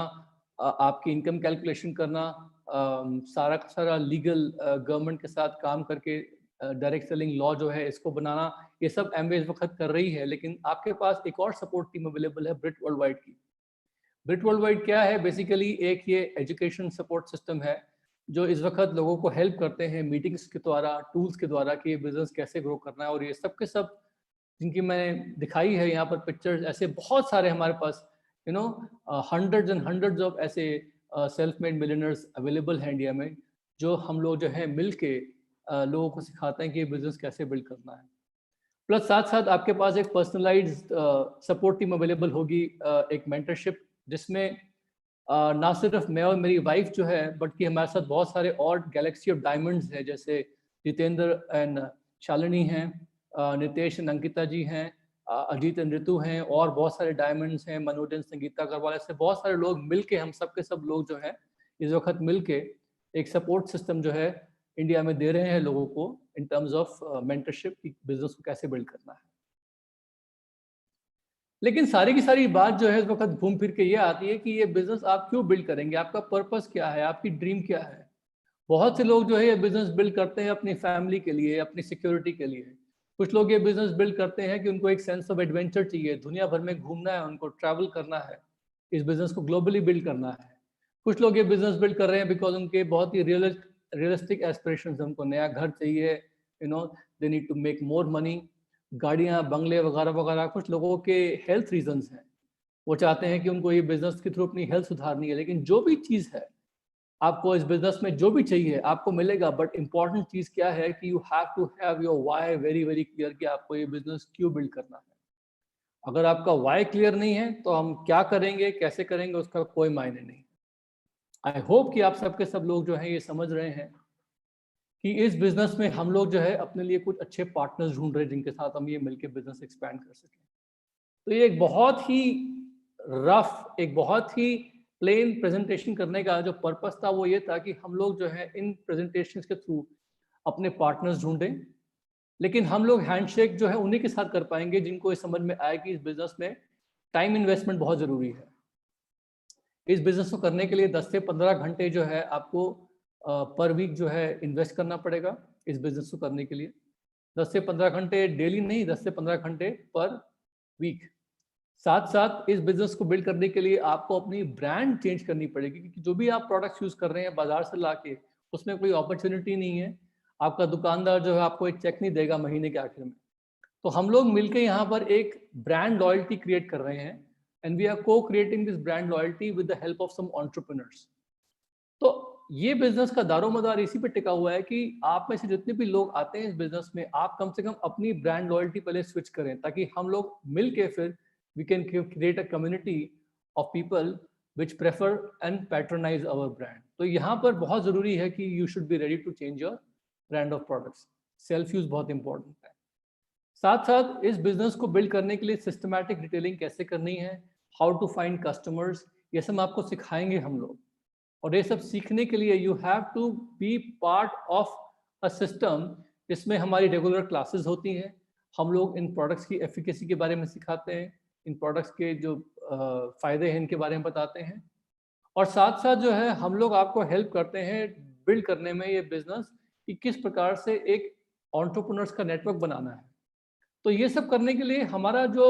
आपकी इनकम कैलकुलेशन करना, सारा का सारा लीगल गवर्नमेंट के साथ काम करके डायरेक्ट सेलिंग लॉ जो है इसको बनाना, ये सब एमवे इस वक्त कर रही है। लेकिन आपके पास एक और सपोर्ट टीम अवेलेबल है ब्रिट वर्ल्ड वाइड की। ब्रिट वर्ल्ड वाइड क्या है? बेसिकली एक ये एजुकेशन सपोर्ट सिस्टम है जो इस वक्त लोगों को हेल्प करते हैं मीटिंग्स के द्वारा, टूल्स के द्वारा कि ये बिजनेस कैसे ग्रो करना है। और ये सब के सब जिनकी मैंने दिखाई है यहाँ पर पिक्चर्स, ऐसे बहुत सारे हमारे पास हंड्रेड्स एंड हंड्रेड्स ऑफ ऐसे सेल्फ मेड मिलियनर्स अवेलेबल हैं इंडिया में, जो हम लोग जो है मिल के लोगों को सिखाते हैं कि ये बिजनेस कैसे बिल्ड करना है। प्लस साथ साथ आपके पास एक पर्सनलाइज्ड सपोर्ट टीम अवेलेबल होगी, एक मेंटरशिप, जिसमें ना सिर्फ मैं और मेरी वाइफ जो है, बल्कि हमारे साथ बहुत सारे और गैलेक्सी ऑफ डायमंड्स हैं, जैसे जितेंद्र एंड शालिनी हैं, नितेश एंड अंकिता जी हैं, अजीत एंड ऋतु हैं, और बहुत सारे डायमंड्स हैं, मनोज एंड संगीता अग्रवाल, ऐसे बहुत सारे लोग मिलके, हम सब के सब लोग जो है इस वक्त मिलके एक सपोर्ट सिस्टम जो है इंडिया में दे रहे हैं लोगों को इन टर्म्स ऑफ मेंटरशिप की बिजनेस को कैसे बिल्ड करना है। लेकिन सारी की सारी बात जो है इस वक्त घूम फिर के ये आती है कि ये बिजनेस आप क्यों बिल्ड करेंगे, आपका पर्पस क्या है, आपकी ड्रीम क्या है। बहुत से लोग जो है ये बिजनेस बिल्ड करते हैं अपनी फैमिली के लिए, अपनी सिक्योरिटी के लिए। कुछ लोग ये बिजनेस बिल्ड करते हैं कि उनको एक सेंस ऑफ एडवेंचर चाहिए, दुनिया भर में घूमना है, उनको ट्रैवल करना है, इस बिजनेस को ग्लोबली बिल्ड करना है। कुछ लोग ये बिजनेस बिल्ड कर रहे हैं बिकॉज उनके बहुत ही रियलिस्टिक एस्पिरेशंस, उनको नया घर चाहिए, they need to make more money, गाड़ियाँ, बंगले वगैरह वगैरह। कुछ लोगों के हेल्थ रीजंस हैं, वो चाहते हैं कि उनको ये बिजनेस के थ्रू अपनी हेल्थ सुधारनी है। लेकिन जो भी चीज़ है, आपको इस बिजनेस में जो भी चाहिए आपको मिलेगा, बट इंपॉर्टेंट चीज़ क्या है कि you have to have your why very very clear कि आपको ये बिजनेस क्यों बिल्ड करना है। अगर आपका वाई क्लियर नहीं है तो हम क्या करेंगे, कैसे करेंगे, उसका कोई मायने नहीं। आई होप कि आप सबके सब लोग जो हैं ये समझ रहे हैं कि इस बिजनेस में हम लोग जो है अपने लिए कुछ अच्छे पार्टनर्स ढूंढ रहे हैं जिनके साथ हम ये मिलके बिजनेस एक्सपैंड कर सकें। तो ये एक बहुत ही रफ, एक बहुत ही प्लेन प्रेजेंटेशन करने का जो पर्पस था वो ये था कि हम लोग जो है इन प्रेजेंटेशन के थ्रू अपने पार्टनर्स ढूंढें। लेकिन हम लोग हैंडशेक जो है उन्हीं के साथ कर पाएंगे जिनको ये समझ में आए कि इस बिजनेस में टाइम इन्वेस्टमेंट बहुत ज़रूरी है। इस बिजनेस को करने के लिए 10 से 15 घंटे जो है आपको पर वीक जो है इन्वेस्ट करना पड़ेगा इस बिजनेस को करने के लिए। 10 से 15 घंटे डेली नहीं, 10 से 15 घंटे पर वीक। साथ साथ इस बिजनेस को बिल्ड करने के लिए आपको अपनी ब्रांड चेंज करनी पड़ेगी, क्योंकि जो भी आप प्रोडक्ट्स यूज कर रहे हैं बाजार से लाके, उसमें कोई अपॉर्चुनिटी नहीं है। आपका दुकानदार जो है आपको एक चेक नहीं देगा महीने के आखिर में। तो हम लोग मिलकर यहाँ पर एक ब्रांड लॉयल्टी क्रिएट कर रहे हैं, and we are co creating this brand loyalty with the help of some entrepreneurs. तो ये बिजनेस का दारोमदार इसी पे टिका हुआ है कि आप में से जितने भी लोग आते हैं इस बिजनेस में, आप कम से कम अपनी ब्रांड लॉयल्टी पहले स्विच करें, ताकि हम लोग मिल के फिर we can create a community of people which prefer and patronize our brand. तो यहाँ पर बहुत ज़रूरी है कि you should be ready to change your brand of products. Self use बहुत important है। साथ साथ इस बिजनेस को बिल्ड करने के लिए सिस्टमैटिक रिटेलिंग कैसे करनी है, हाउ टू फाइंड कस्टमर्स, ये सब आपको सिखाएंगे हम लोग। और ये सब सीखने के लिए you have to be part of a system जिसमें हमारी रेगुलर क्लासेस होती हैं। हम लोग इन प्रोडक्ट्स की एफिकेसी के बारे में सिखाते हैं, इन प्रोडक्ट्स के जो फ़ायदे हैं इनके बारे में बताते हैं, और साथ साथ जो है हम लोग आपको हेल्प करते हैं बिल्ड करने में ये बिजनेस कि किस प्रकार से एक एंटरप्रेन्योर्स का नेटवर्क बनाना है। तो ये सब करने के लिए हमारा जो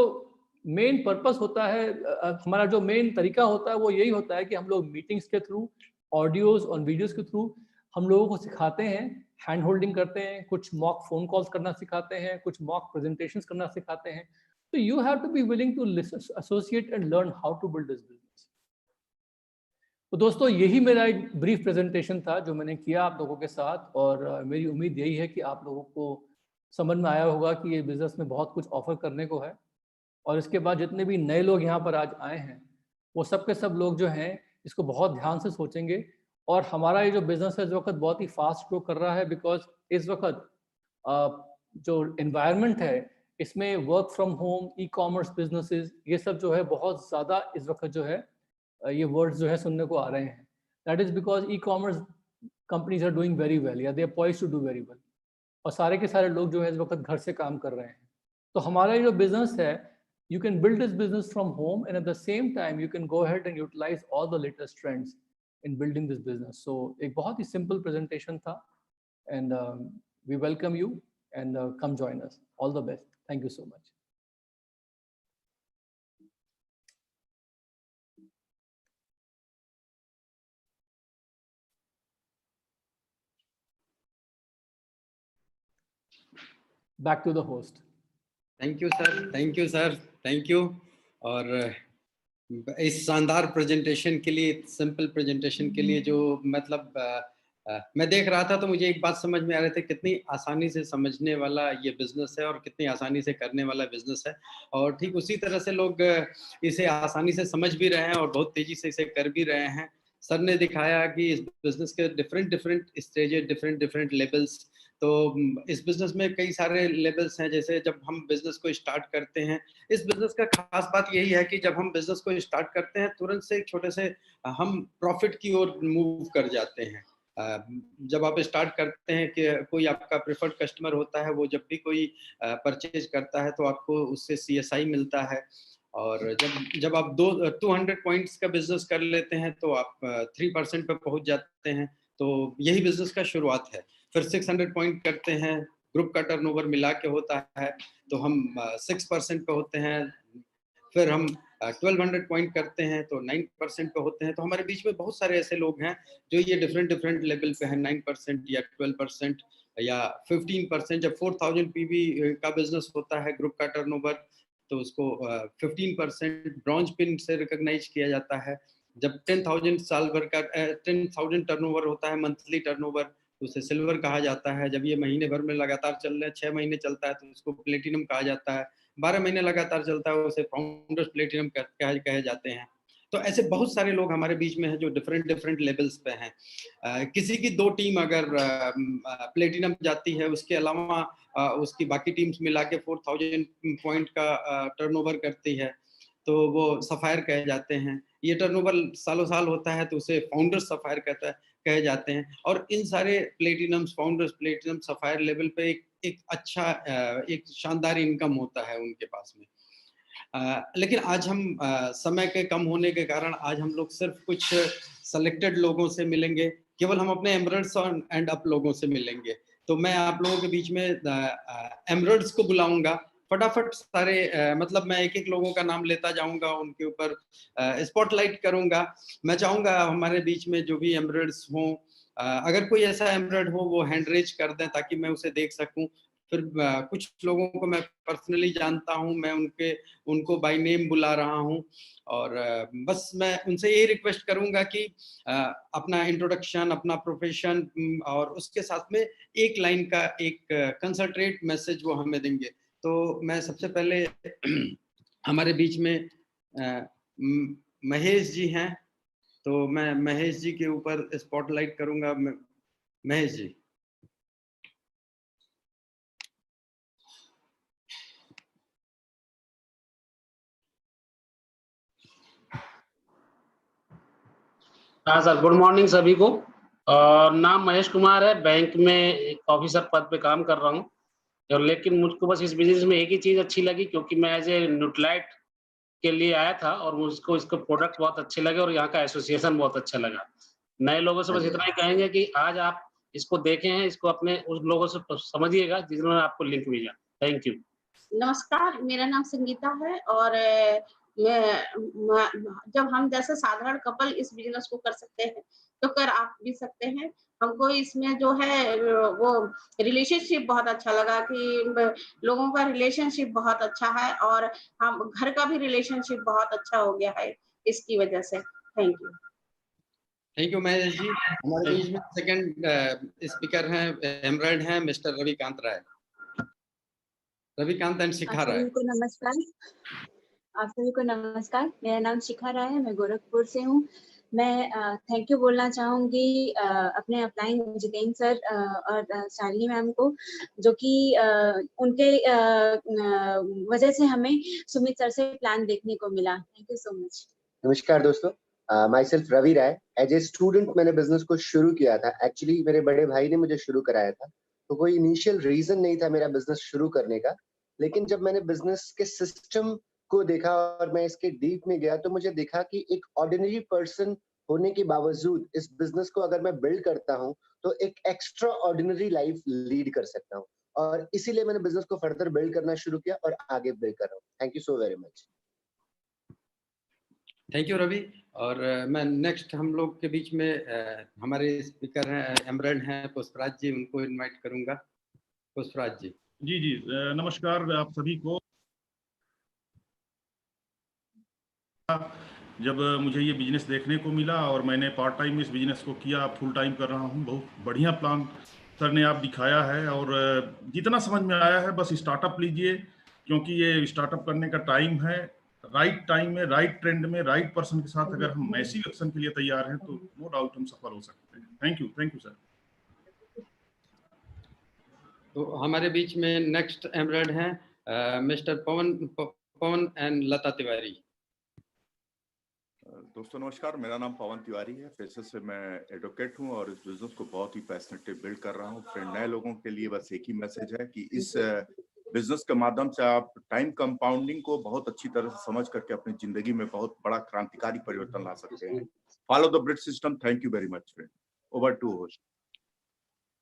मेन पर्पस होता है, हमारा जो मेन तरीका होता है वो यही होता है कि हम लोग मीटिंग्स के थ्रू, ऑडियोज और वीडियोस के थ्रू हम लोगों को सिखाते हैं, हैंड होल्डिंग करते हैं, कुछ मॉक फोन कॉल्स करना सिखाते हैं, कुछ मॉक प्रेजेंटेशंस करना सिखाते हैं। तो you have to be willing to associate and learn how to build this business. तो दोस्तों यही मेरा एक ब्रीफ प्रेजेंटेशन था जो मैंने किया आप लोगों के साथ, और मेरी उम्मीद यही है कि आप लोगों को समझ में आया होगा कि ये बिजनेस में बहुत कुछ ऑफर करने को है। और इसके बाद जितने भी नए लोग यहाँ पर आज आए हैं, वो सब के सब लोग जो हैं इसको बहुत ध्यान से सोचेंगे। और हमारा ये जो बिजनेस है इस वक्त बहुत ही फास्ट ग्रो कर रहा है, बिकॉज इस वक्त जो एनवायरनमेंट है इसमें work from home, e commerce businesses, ये सब जो है बहुत ज़्यादा इस वक्त जो है ये वर्ड्स जो है सुनने को आ रहे हैं। That is because e commerce companies are doing very well, या they are poised to do very well, और सारे के सारे लोग जो है इस वक्त घर से काम कर रहे हैं। तो हमारा ये जो बिजनेस है, you can build this business from home, and at the same time you can go ahead and utilize all the latest trends in building this business. So एक बहुत ही simple presentation था, and we welcome you, and come join us. All the best. Thank you so much. Back to the host. Thank you sir, thank you sir, thank you. और इस शानदार presentation के लिए, simple presentation के लिए, जो मतलब मैं देख रहा था तो मुझे एक बात समझ में आ रही थी, कितनी आसानी से समझने वाला ये बिजनेस है और कितनी आसानी से करने वाला बिजनेस है। और ठीक उसी तरह से लोग इसे आसानी से समझ भी रहे हैं और बहुत तेजी से इसे कर भी रहे हैं। सर ने दिखाया कि इस बिजनेस के डिफरेंट स्टेजेस, डिफरेंट लेवल्स। तो इस बिजनेस में कई सारे लेवल्स हैं। जैसे जब हम बिजनेस को स्टार्ट करते हैं, इस बिजनेस का खास बात यही है कि जब हम बिजनेस को स्टार्ट करते हैं तुरंत से एक छोटे से हम प्रॉफिट की ओर मूव कर जाते हैं। जब आप स्टार्ट करते हैं कि कोई आपका प्रेफर्ड कस्टमर होता है, वो जब भी कोई परचेज करता है तो आपको उससे CSI मिलता है। और जब आप 200 पॉइंट्स का बिजनेस कर लेते हैं तो आप 3% पे पहुंच जाते हैं। तो यही बिजनेस का शुरुआत है। फिर 600 पॉइंट करते हैं, ग्रुप का टर्नओवर मिला के होता है तो हम 6% पे होते हैं। फिर हम 1200 पॉइंट करते हैं तो 9% पे होते हैं। तो हमारे बीच में बहुत सारे ऐसे लोग हैं जो ये डिफरेंट लेवल पे हैं, 9% या 12% या 15%। जब 4000 PV का बिजनेस होता है, ग्रुप का टर्नओवर, तो उसको 15% ब्रॉन्ज पिन से रिकॉग्नाइज किया जाता है। जब 10,000 साल भर का 10,000 टर्नओवर होता है, मंथली टर्नओवर, उसे सिल्वर कहा जाता है। जब ये महीने भर में लगातार चल रहे हैं, 6 महीने चलता है तो उसको प्लेटिनम कहा जाता है। 12 महीने लगातार चलता है, उसे फाउंडर्स प्लेटिनम कहे जाते हैं। तो ऐसे बहुत सारे लोग हमारे बीच में हैं जो डिफरेंट लेवल्स पे हैं। किसी की 2 टीम अगर प्लेटिनम जाती है, उसके अलावा उसकी बाकी टीम्स मिला के 4000 पॉइंट का टर्नओवर करती है, तो वो सफायर कहे जाते हैं। ये टर्नओवर सालों साल होता है तो उसे फाउंडर्स सफायर कहे जाते हैं। और इन सारे प्लेटिनम्स, फाउंडर्स प्लेटिनम, सफायर लेवल पे एक अच्छा एक शानदार इनकम होता है उनके पास में। लेकिन आज हम समय के कम होने के कारण आज हम लोग सिर्फ कुछ सेलेक्टेड लोगों से मिलेंगे। केवल हम अपने एमरल्ड्स एंड अप लोगों से मिलेंगे। तो मैं आप लोगों के बीच में एमरल्ड्स को बुलाऊंगा। फटाफट सारे मतलब मैं एक लोगों का नाम लेता जाऊंगा, उनके ऊपर स्पॉटलाइट करूंगा। मैं चाहूंगा हमारे बीच में जो भी एमरल्ड्स हों, अगर कोई ऐसा एमरल्ड हो वो हैंड रेज कर दें ताकि मैं उसे देख सकूं। फिर कुछ लोगों को मैं पर्सनली जानता हूं, मैं उनको बाय नेम बुला रहा हूं। और बस मैं उनसे यही रिक्वेस्ट करूंगा कि अपना इंट्रोडक्शन, अपना प्रोफेशन और उसके साथ में एक लाइन का एक कंसंट्रेट मैसेज वो हमें देंगे। तो मैं सबसे पहले हमारे बीच में महेश जी हैं, तो मैं महेश जी के ऊपर स्पॉटलाइट करूंगा। महेश जी। हाँ सर, गुड मॉर्निंग सभी को। नाम महेश कुमार है, बैंक में एक ऑफिसर पद पे काम कर रहा हूँ। और लेकिन मुझको बस इस बिजनेस में एक ही चीज अच्छी लगी, क्योंकि मैं एज ए न्यूट्रालाइट के लिए आया था और मुझको इसके प्रोडक्ट बहुत अच्छे लगे और यहाँ का एसोसिएशन बहुत अच्छा लगा। नए लोगों से बस इतना ही कहेंगे कि आज आप इसको देखें हैं, इसको अपने उस लोगों से समझिएगा जिन्होंने आपको लिंक भेजा। Thank you. नमस्कार, मेरा नाम संगीता है और जब हम जैसे साधारण कपल इस बिजनेस को कर सकते हैं तो कर आप भी सकते हैं। हमको इसमें जो है वो रिलेशनशिप बहुत अच्छा लगा कि लोगों का रिलेशनशिप बहुत अच्छा है और हम घर का भी रिलेशनशिप बहुत अच्छा हो गया है इसकी वजह से। Thank you. Thank you Mahesh ji. हमारे बीच में सेकंड स्पीकर हैं, एमरल्ड हैं, मिस्टर रविकांत राय। रविकांत एंड शिखा राय। सभी को नमस्कार। आप सभी को नमस्कार। मेरा नाम शिखा राय है, मैं गोरखपुर से हूँ। मैं थैंक यू बोलना चाहूँगी अपने अपलाइन जितेंद्र सर और शालिनी मैम को, जो कि उनके वजह से हमें सुमित सर से प्लान देखने को मिला। Thank you so much. नमस्कार दोस्तों, myself Ravi Rai. As a student मैंने बिजनेस को शुरू किया था। एक्चुअली मेरे बड़े भाई ने मुझे शुरू कराया था, तो कोई इनिशियल रीजन नहीं था मेरा बिजनेस शुरू करने का। लेकिन जब मैंने बिजनेस के सिस्टम को देखा और मैं इसके डीप में गया, तो मुझे देखा कि एक ऑर्डिनरी पर्सन होने के बावजूद इस बिजनेस को अगर मैं बिल्ड करता हूँ तो एक एक्स्ट्रा ऑर्डिनरी लाइफ लीड कर सकता हूँ, और इसीलिए मैंने बिजनेस को फर्दर बिल्ड करना शुरू किया और आगे बिल्ड कर रहा हूँ। Thank you so very much. Thank you Ravi. और मैं नेक्स्ट हम लोग के बीच में हमारे स्पीकर हैं एमरल्ड हैं पुष्पराज जी, उनको इनवाइट करूंगा। पुष्पराज जी। जी नमस्कार आप सभी को। जब मुझे ये बिजनेस देखने को मिला और मैंने पार्ट टाइम इस बिजनेस को किया, फुल टाइम कर रहा हूँ। बहुत बढ़िया प्लान सर ने आप दिखाया है, और जितना समझ में आया है बस स्टार्टअप लीजिए, क्योंकि ये स्टार्टअप करने का टाइम है। राइट टाइम में, राइट ट्रेंड में, राइट पर्सन के साथ अगर हम मैसिव एक्शन के लिए तैयार हैं तो नो डाउट हम सफल हो सकते हैं। Thank you sir. तो हमारे बीच में नेक्स्ट एमरल्ड हैं मिस्टर पवन एंड लता तिवारी। दोस्तों नमस्कार, मेरा नाम पवन तिवारी है। पेशे से मैं एडवोकेट हूं और इस बिजनेस को बहुत ही पैशनेटली बिल्ड कर रहा हूं। फ्रेंड, नए लोगों के लिए बस एक ही मैसेज है कि इस बिजनेस के माध्यम से आप टाइम कंपाउंडिंग को बहुत अच्छी तरह से समझ करके अपनी जिंदगी में बहुत बड़ा क्रांतिकारी परिवर्तन ला सकते हैं। Follow the bridge system. Thank you very much friend. Over to host.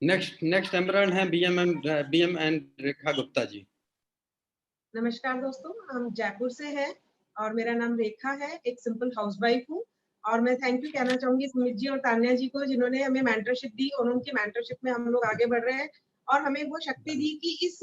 Next emerald हैं बीएम एंड रेखा गुप्ता जी। नमस्कार दोस्तों, हम जयपुर से हैं और मेरा नाम रेखा है। एक सिंपल हाउसवाइफ हूँ और मैं थैंक यू कहना चाहूंगी सुमित जी और तान्या जी को, जिन्होंने हमें मेंटरशिप दी और उनकी मेंटरशिप में हम लोग आगे बढ़ रहे हैं और हमें वो शक्ति दी कि इस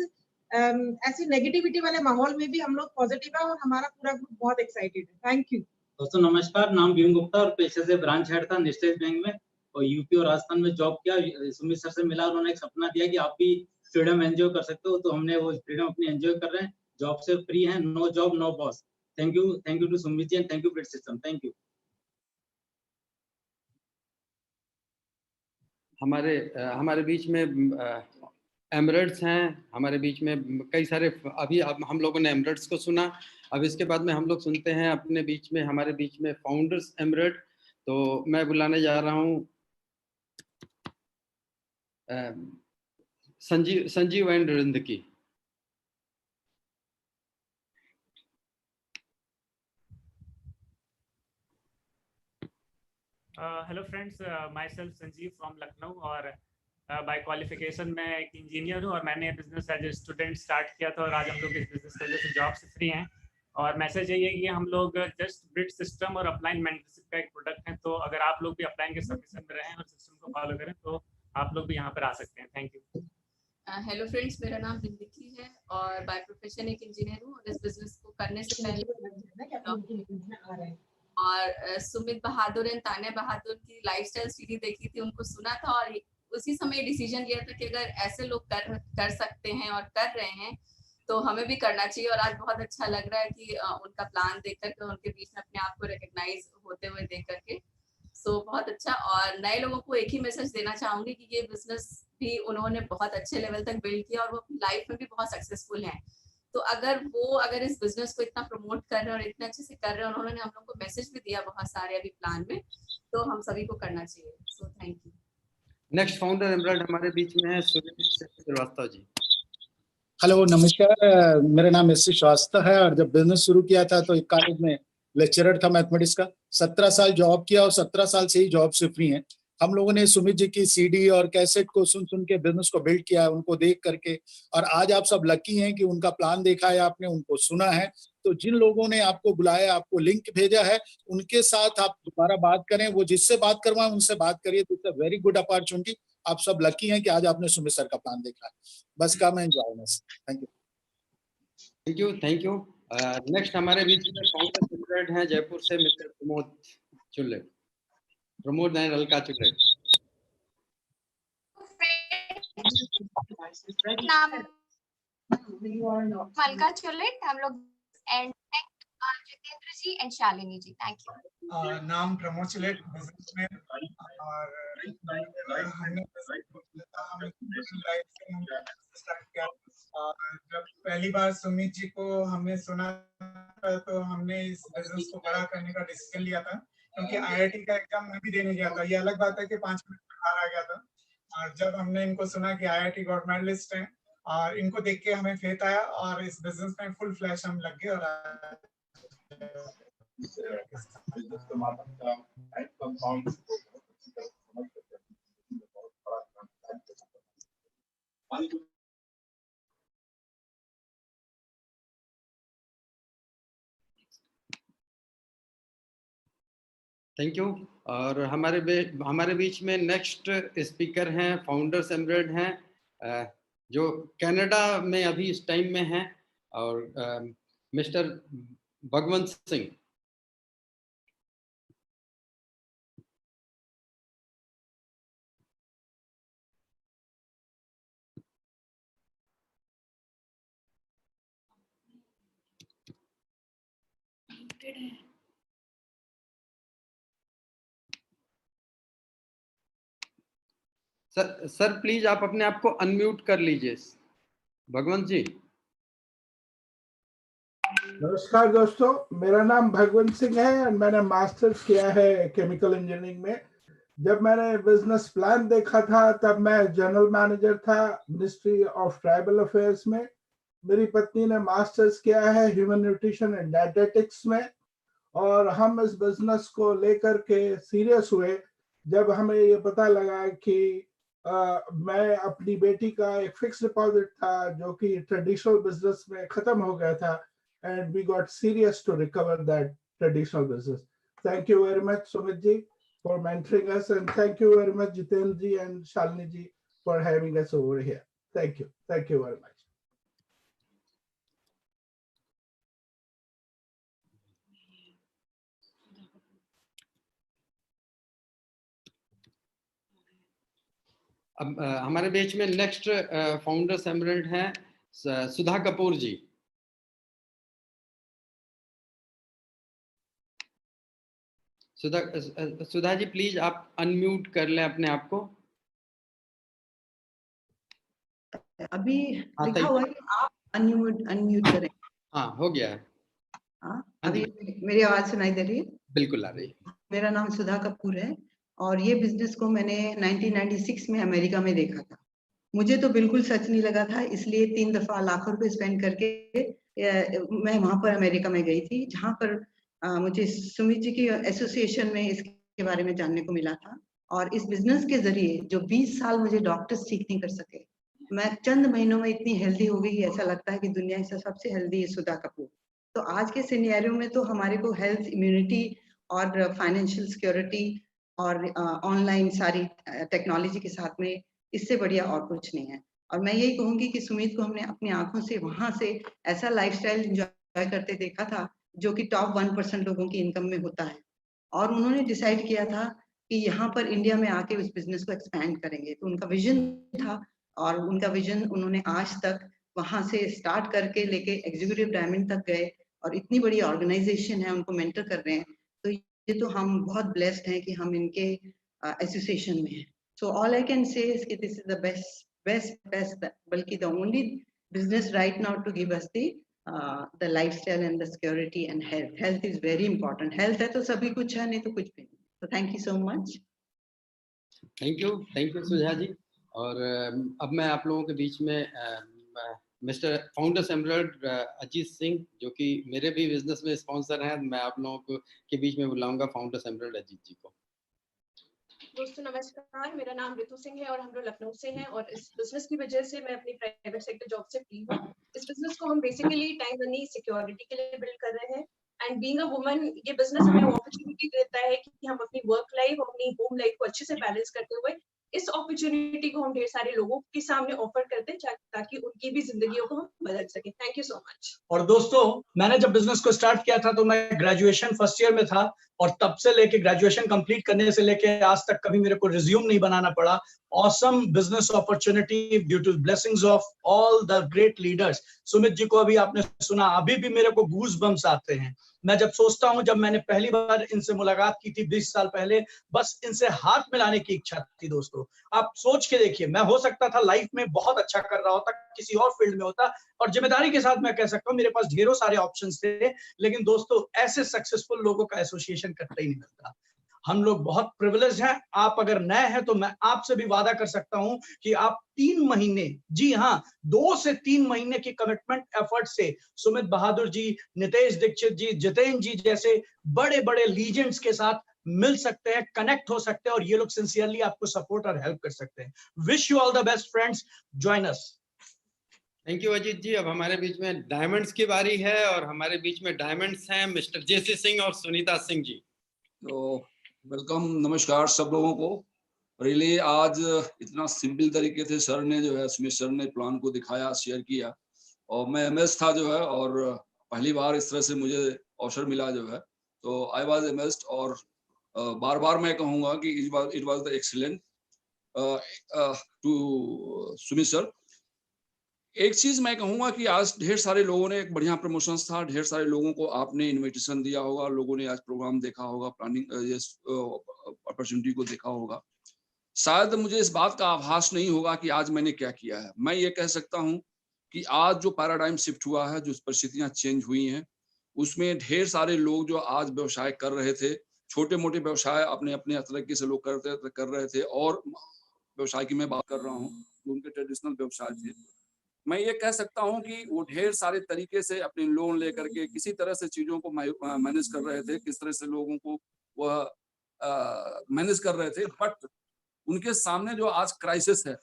ऐसी नेगेटिविटी वाले माहौल में भी हम लोग पॉजिटिव है और हमारा पूरा ग्रुप बहुत एक्साइटेड है। थैंक यू दोस्तों नमस्कार, नाम भीम गुप्ता और पेशे से ब्रांच हेड था नेशनल बैंक में और यूपी और राजस्थान में जॉब किया। सुमित सर से मिला, उन्होंने एक सपना दिया कि आप भी फ्रीडम एंजॉय कर सकते हो, तो हमने वो फ्रीडम अपनी एंजॉय कर रहे हैं। जॉब से फ्री है, no job no boss. Thank you to Sumit ji and thank you bridge system. Thank you. हमारे बीच में एमरल्ड्स हैं। हमारे बीच में कई सारे, अभी हम लोगों ने एमरल्ड्स को सुना, अब इसके बाद में हम लोग सुनते हैं अपने बीच में, हमारे बीच में फाउंडर्स एमरल्ड। तो मैं बुलाने जा रहा हूँ Sanjeev and Rindki. Hello friends, myself Sanjeev from Lucknow और बाय क्वालिफिकेशन मैं एक इंजीनियर हूँ और मैंने business as a student start किया था और आज हम लोग इस बिजनेस की वजह से जॉब से फ्री हैं। और मैसेज यही है कि हम लोग जस्ट ब्रिज सिस्टम और अपलाइन मेंटरशिप का एक प्रोडक्ट है, तो अगर आप लोग भी अपलाइन के सबमिशन में रहें और सिस्टम को फॉलो करें तो आप लोग भी यहाँ पर आ सकते हैं। Thank you. हेलो फ्रेंड्स, मेरा नाम रिंदकी है और बाय प्रोफेशन एक इंजीनियर हूँ और इस बिजनेस को करने से पहले और सुमित बहादुर एंड तान्या बहादुर की लाइफस्टाइल सीढ़ी देखी थी, उनको सुना था और उसी समय डिसीजन लिया था कि अगर ऐसे लोग कर सकते हैं और कर रहे हैं तो हमें भी करना चाहिए। और आज बहुत अच्छा लग रहा है कि उनका प्लान देख करके, उनके बीच में अपने आप को रिकग्नाइज होते हुए देख करके, सो बहुत अच्छा। और नए लोगों को एक ही मैसेज देना चाहूंगी कि ये बिजनेस भी उन्होंने बहुत अच्छे लेवल तक बिल्ड किया और वो अपनी लाइफ में भी बहुत सक्सेसफुल हैं। तो अगर इस बिजनेस को इतना प्रमोट कर रहे हैं और इतने अच्छे से कर रहे हैं, उन्होंने हम लोग को मैसेज भी दिया बहुत सारे अभी प्लान में, तो हम सभी को करना चाहिए। So thank you. Next founder emerald हमारे बीच में है श्रीवास्तव जी। हेलो नमस्कार, मेरा नाम एस श्रीवास्तव है और जब बिजनेस शुरू किया था तो एक कॉलेज में लेक्चरर था मैथमेटिक्स का। 17 साल जॉब किया और 17 साल से ही जॉब से फ्री हैं। हम लोगों ने सुमित जी की सीडी और कैसेट को सुन के बिजनेस को बिल्ड किया है, उनको देख करके, और आज आप सब लकी हैं कि उनका प्लान देखा है आपने, उनको सुना है। तो जिन लोगों ने आपको बुलाया, आपको लिंक भेजा है, उनके साथ आप दोबारा बात करें। वो जिससे बात करवाएं उनसे बात करिए। This a very good opportunity. आप सब लकी हैं कि आज आपने सुमित सर का प्लान देखा है। बस कम एंजॉयनेस। Thank you. नेक्स्ट हमारे बीच में फाउंडर हैं जयपुर से मिस्टर प्रमोद चुल्ले। प्रमोद एंड अलका चुल्ले। नाम अलका चुल्ले। हम लोग एंड जी and Shalini ji. Thank you. नाम प्रमोद चिलेट, बिजनेसमैन, और हमने स्टार्ट किया। जब पहली बार सुमित जी को हमने सुना था तो हमने इस बिजनेस को बड़ा करने का डिसीजन लिया था, क्योंकि IIT का एग्जाम मैं भी देने गया था। ये अलग बात है कि 5 मिनट में बाहर आ गया था, और जब हमने इनको सुना कि IIT गोल्ड मेडलिस्ट हैं और इनको देख के हमें फेथ आया और इस बिजनेस में फुल फ्लैश हम लग गए। और थैंक यू। और हमारे बीच में नेक्स्ट स्पीकर हैं, फाउंडर्स एमरेड हैं, जो कनाडा में अभी इस टाइम में हैं, और mister Bhagwant Singh. Sir please आप अपने आप को अनम्यूट कर लीजिए, भगवंत जी। नमस्कार दोस्तों, मेरा नाम भगवंत सिंह है और मैंने मास्टर्स किया है केमिकल इंजीनियरिंग में। जब मैंने बिजनेस प्लान देखा था तब मैं जनरल मैनेजर था मिनिस्ट्री ऑफ ट्राइबल अफेयर्स में। मेरी पत्नी ने मास्टर्स किया है ह्यूमन न्यूट्रिशन एंड डायटेटिक्स में, और हम इस बिजनेस को लेकर के सीरियस हुए जब हमें ये पता लगा कि मैं अपनी बेटी का एक फिक्स डिपॉजिट था जो कि ट्रेडिशनल बिजनेस में खत्म हो गया था, and we got serious to recover that traditional business. Thank you very much, Sumit ji, for mentoring us, and thank you very much, Jiten ji and Shalini ji, for having us over here. Thank you. Thank you very much. अब हमारे बीच में next founders एमरेड हैं सुधा कपूर जी। Sudha ji please आप unmute कर लें अपने आप को। अभी लिखा हुआ है कि आप अनम्यूट करें। हाँ हो गया है। हाँ अभी मेरी आवाज सुनाई दे रही है? बिल्कुल आ रही है। मेरा नाम सुधा कपूर है और ये बिजनेस को मैंने 1996 में अमेरिका में देखा था। मुझे तो बिल्कुल सच नहीं लगा था, इसलिए 3 दफा लाखों रुपए स्पेंड करके मैं वहां पर अमेरिका में गई थी, जहां पर मुझे सुमित जी की एसोसिएशन में इसके बारे में जानने को मिला था। और इस बिजनेस के जरिए जो 20 साल मुझे डॉक्टर्स ठीक नहीं कर सके, मैं चंद महीनों में इतनी हेल्दी हो गई, ऐसा लगता है कि दुनिया से सबसे हेल्दी है सुधा कपूर। तो आज के सिनेरियो में तो हमारे को हेल्थ, इम्यूनिटी और फाइनेंशियल सिक्योरिटी और ऑनलाइन सारी टेक्नोलॉजी के साथ में इससे बढ़िया और कुछ नहीं है। और मैं यही कहूंगी कि सुमित को हमने अपनी आंखों से वहां से ऐसा लाइफस्टाइल एंजॉय करते देखा था जो कि टॉप 1% लोगों की इनकम में होता है, और उन्होंने डिसाइड किया था कि यहाँ पर इंडिया में आके उस बिजनेस को एक्सपैंड करेंगे। तो उनका विजन था और उनका विजन उन्होंने आज तक वहां से स्टार्ट करके लेके एग्जीक्यूटिव डायमंड तक गए, और इतनी बड़ी ऑर्गेनाइजेशन है, उनको मेंटर कर रहे हैं। तो ये तो हम बहुत ब्लेस्ड हैं कि हम इनके एसोसिएशन में हैं। So all I can say is कि दिस इज द बेस्ट बल्कि the only business right now to give us the lifestyle and the security and health. Health is very important. Health है तो सभी कुछ है, नहीं तो कुछ भी नहीं। So thank you so much. Thank you Sudha ji. और अब मैं आप लोगों के बीच में mister founders Emerald Ajit Singh, जो कि मेरे भी बिजनेस में स्पॉन्सर हैं, मैं आप लोगों के बीच में बुलाऊंगा फाउंडर्स एमरेड अजीत जी को। दोस्तों नमस्कार, मेरा नाम रितु सिंह है और हम लोग लखनऊ से हैं, और इस बिजनेस की वजह से मैं अपनी प्राइवेट सेक्टर जॉब से फ्री हूँ। इस बिजनेस को हम बेसिकली टाइम मनी सिक्योरिटी के लिए बिल्ड कर रहे हैं, एंड बीइंग अ वुमन ये बिजनेस हमें अपॉर्चुनिटी देता है कि हम अपनी वर्क लाइफ, अपनी होम लाइफ को अच्छे से बैलेंस करते हुए इस अपॉर्चुनिटी को हम ढेर सारे लोगों के सामने ऑफर करते हैं ताकि उनकी भी जिंदगियों को हम बदल सके। Thank you so much. और दोस्तों मैंने जब बिजनेस को स्टार्ट किया था तो मैं ग्रेजुएशन फर्स्ट ईयर में था, और तब से लेके ग्रेजुएशन कंप्लीट करने से लेके आज तक कभी मेरे को रिज्यूम नहीं बनाना पड़ा। Awesome business opportunity due to blessings of all the great leaders. Sumit ji को अभी आपने सुना, अभी भी मेरे को गूज बम्स आते हैं। मैं जब सोचता हूँ, जब मैंने पहली बार इनसे मुलाकात की थी 20 साल पहले, बस इनसे हाथ मिलाने की इच्छा थी। दोस्तों आप सोच के देखिए, मैं हो सकता था लाइफ में बहुत अच्छा कर रहा होता, किसी और फील्ड में होता, और जिम्मेदारी के साथ मैं कह सकता हूँ मेरे पास ढेरों सारे ऑप्शंस थे, लेकिन दोस्तों ऐसे सक्सेसफुल लोगों का एसोसिएशन करता ही नहीं मिलता। हम लोग बहुत प्रिविलेज हैं। आप अगर नए हैं तो मैं आपसे भी वादा कर सकता हूं कि आप 3 महीने, जी हाँ 2 से 3 महीने की कमिटमेंट एफर्ट से सुमित बहादुर जी, नितेश दीक्षित जी, जितेंद्र जी जैसे बड़े बड़े लीजेंड्स के साथ मिल सकते हैं, कनेक्ट हो सकते हैं, और ये लोग सिंसियरली आपको सपोर्ट और हेल्प कर सकते हैं। Wish you all the best friends, join us. Thank you Ajit ji. अब हमारे बीच में डायमंड्स की बारी है, और हमारे बीच में डायमंड्स हैं मिस्टर जेसी सिंह और सुनीता सिंह जी। तो वेलकम, नमस्कार सब लोगों को। रियली आज इतना सिंपल तरीके से सर ने जो है, सुमित सर ने प्लान को दिखाया, शेयर किया, और मैं अमेज था जो है, और पहली बार इस तरह से मुझे अवसर मिला जो है, तो आई वाज अमेज्ड। और बार बार मैं कहूँगा कि it was the excellent to Sumit sir. एक चीज मैं कहूंगा कि आज ढेर सारे लोगों ने, एक बढ़िया प्रमोशंस था, ढेर सारे लोगों को आपने इनविटेशन दिया होगा, लोगों ने आज प्रोग्राम देखा होगा, प्लानिंग ये अपॉर्चुनिटी को देखा होगा। शायद मुझे इस बात का आभास नहीं होगा कि आज मैंने क्या किया है। मैं ये कह सकता हूं कि आज जो पैराडाइम शिफ्ट हुआ है, जो परिस्थितियां चेंज हुई हैं, उसमें ढेर सारे लोग जो आज व्यवसाय कर रहे थे, छोटे मोटे व्यवसाय अपने अपने तरीके से लोग कर रहे थे, और व्यवसाय की मैं बात कर रहा हूँ जो उनके ट्रेडिशनल व्यवसाय थे, मैं ये कह सकता हूं कि वो ढेर सारे तरीके से अपने लोन लेकर के किसी तरह से चीजों को मैनेज कर रहे थे, किस तरह से लोगों को वह मैनेज कर रहे थे। बट उनके सामने जो आज क्राइसिस है,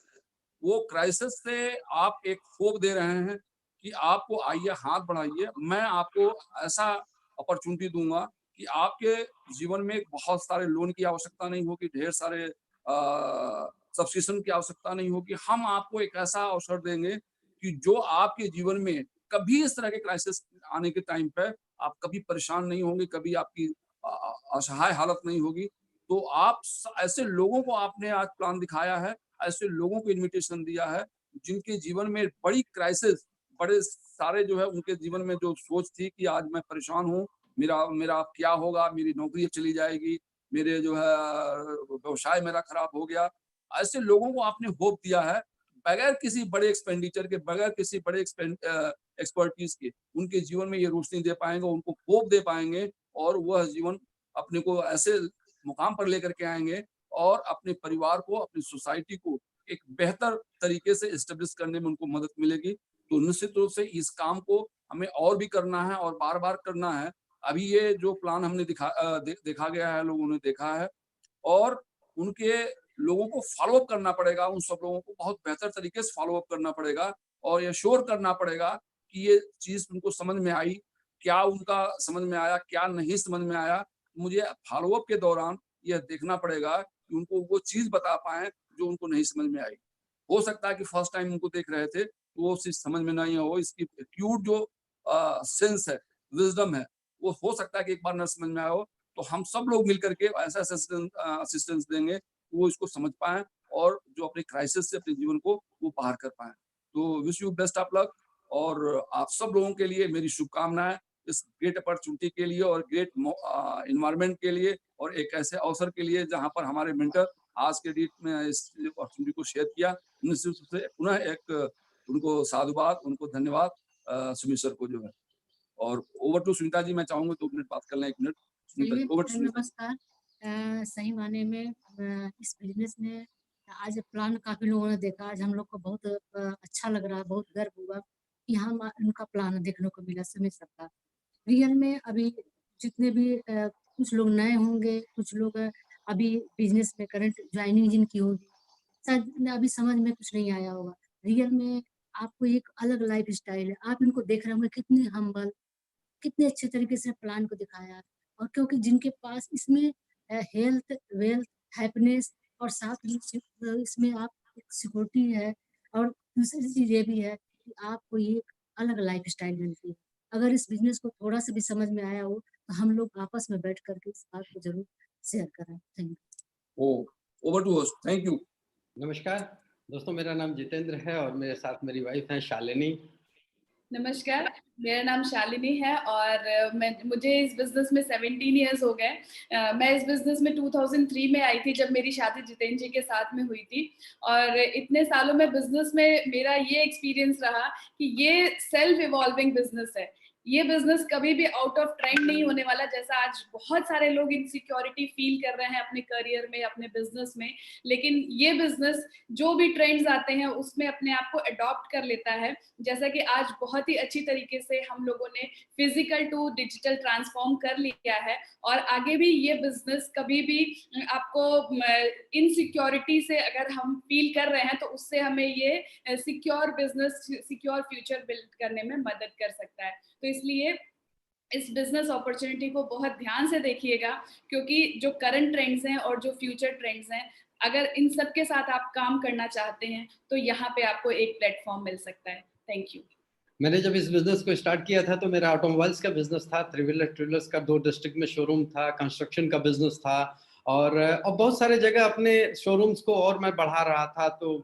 वो क्राइसिस से आप एक होप दे रहे हैं कि आपको आइए, हाथ बढ़ाइए, मैं आपको ऐसा अपॉर्चुनिटी दूंगा कि आपके जीवन में बहुत सारे लोन की आवश्यकता नहीं होगी, ढेर सारे सब्सिक्रिप्शन की आवश्यकता नहीं होगी। हम आपको एक ऐसा अवसर देंगे कि जो आपके जीवन में कभी इस तरह के क्राइसिस आने के टाइम पे आप कभी परेशान नहीं होंगे, कभी आपकी असहाय हालत नहीं होगी। तो आप ऐसे लोगों को आपने आज प्लान दिखाया है, ऐसे लोगों को इनविटेशन दिया है जिनके जीवन में बड़ी क्राइसिस, बड़े सारे जो है उनके जीवन में जो सोच थी कि आज मैं परेशान हूँ, मेरा क्या होगा, मेरी नौकरी चली जाएगी, मेरे जो है व्यवसाय मेरा खराब हो गया। ऐसे लोगों को आपने होप दिया है, बगैर किसी बड़े एक्सपेंडिचर के, बगैर किसी बड़े एक्सपर्टीज के, उनके जीवन में ये रोशनी दे पाएंगे, उनको होप दे पाएंगे, और वह जीवन अपने को ऐसे मुकाम पर लेकर के आएंगे और अपने परिवार को, अपनी सोसाइटी को एक बेहतर तरीके से एस्टेब्लिश करने में उनको मदद मिलेगी। तो निश्चित रूप से इस काम को हमें और भी करना है और बार बार करना है। अभी ये जो प्लान हमने देखा गया है, लोगों ने देखा है, और उनके लोगों को फॉलो अप करना पड़ेगा, उन सब लोगों को बहुत बेहतर तरीके से फॉलो अप करना पड़ेगा, और ये श्योर करना पड़ेगा कि ये चीज उनको समझ में आई, क्या उनका समझ में आया, क्या नहीं समझ में आया। मुझे फॉलो अप के दौरान यह देखना पड़ेगा कि उनको वो चीज बता पाए जो उनको नहीं समझ में आई। हो सकता है कि फर्स्ट टाइम उनको देख रहे थे तो वो चीज समझ में नहीं हो, इसकी एक्यूट जो सेंस है, विजडम है, वो हो सकता है कि एक बार न समझ में आया हो। तो हम सब लोग मिलकर के ऐसा असिस्टेंस देंगे वो इसको समझ पाए और जो अपने क्राइसिस से अपने जीवन को वो बाहर कर पाए। तो wish you best of luck, और आप सब लोगों के लिए मेरी शुभकामनाएं इस ग्रेट अपॉर्चुनिटी के लिए और ग्रेट इन्वायरमेंट के लिए, और एक ऐसे अवसर के लिए जहां पर हमारे मेंटर आज के डेट में इस अपॉर्चुनिटी को शेयर किया। निश्चित रूप से पुनः एक उनको साधुवाद, उनको धन्यवाद सुमित सर को जो है। और ओवर टू सुनीता जी, मैं चाहूंगा 2 मिनट बात कर लें, 1 मिनट। ओवर टू नमस्कार। सही माने में इस बिजनेस में आज प्लान काफी लोगों ने देखा, आज हम लोग को बहुत अच्छा लग रहा है, बहुत गर्व हुआ कि हम उनका प्लान देखने को मिला सुमित सर का। रियल में अभी जितने भी कुछ लोग नए होंगे, कुछ लोग अभी बिजनेस में करंट ज्वाइनिंग जिनकी होगी, शायद अभी समझ में कुछ नहीं आया होगा। रियल में आपको एक अलग लाइफ स्टाइल है, आप इनको देख रहे होंगे कितने हम्बल, कितने अच्छे तरीके से प्लान को दिखाया। और क्योंकि जिनके पास इसमें हेल्थ, वेल्थ, हैप्पीनेस और साथ ही इसमें आप सिक्योरिटी है, और दूसरी चीज ये भी है कि आपको ये अलग लाइफ स्टाइल मिलती है। अगर इस बिजनेस को थोड़ा सा भी समझ में आया हो तो हम लोग आपस में बैठ करके इस बात को जरूर शेयर करें। Thank you. Over to host. Thank you. नमस्कार दोस्तों, मेरा नाम जितेंद्र है और मेरे साथ मेरी वाइफ है शालिनी। नमस्कार, मेरा नाम शालिनी है और मुझे इस बिजनेस में 17 इयर्स हो गए। मैं इस बिजनेस में 2003 में आई थी जब मेरी शादी जितेंद्र जी के साथ में हुई थी और इतने सालों में बिजनेस में मेरा ये एक्सपीरियंस रहा कि ये सेल्फ इवॉल्विंग बिजनेस है। ये बिजनेस कभी भी आउट ऑफ ट्रेंड नहीं होने वाला, जैसा आज बहुत सारे लोग इनसिक्योरिटी फील कर रहे हैं अपने करियर में, अपने बिजनेस में, लेकिन ये बिजनेस जो भी ट्रेंड्स आते हैं उसमें अपने आप को अडॉप्ट कर लेता है। जैसा कि आज बहुत ही अच्छी तरीके से हम लोगों ने फिजिकल टू डिजिटल ट्रांसफॉर्म कर लिया है और आगे भी ये बिजनेस कभी भी आपको इनसिक्योरिटी से अगर हम फील कर रहे हैं तो उससे हमें ये secure business, secure future build करने में मदद कर सकता है। तो इसलिए इस बिजनेस अपॉर्चुनिटी को बहुत ध्यान से देखिएगा, क्योंकि जो करंट ट्रेंड्स हैं और जो फ्यूचर ट्रेंड्स हैं, अगर इन सब के साथ आप काम करना चाहते हैं तो यहाँ पे आपको एक प्लेटफॉर्म मिल सकता है। Thank you. मैंने जब इस बिजनेस को स्टार्ट किया था तो मेरा ऑटोमोबाइल्स का बिजनेस था, थ्री व्हीलर्स का 2 डिस्ट्रिक्ट में शोरूम था, कंस्ट्रक्शन का बिजनेस था और बहुत सारे जगह अपने शोरूम्स को और मैं बढ़ा रहा था। तो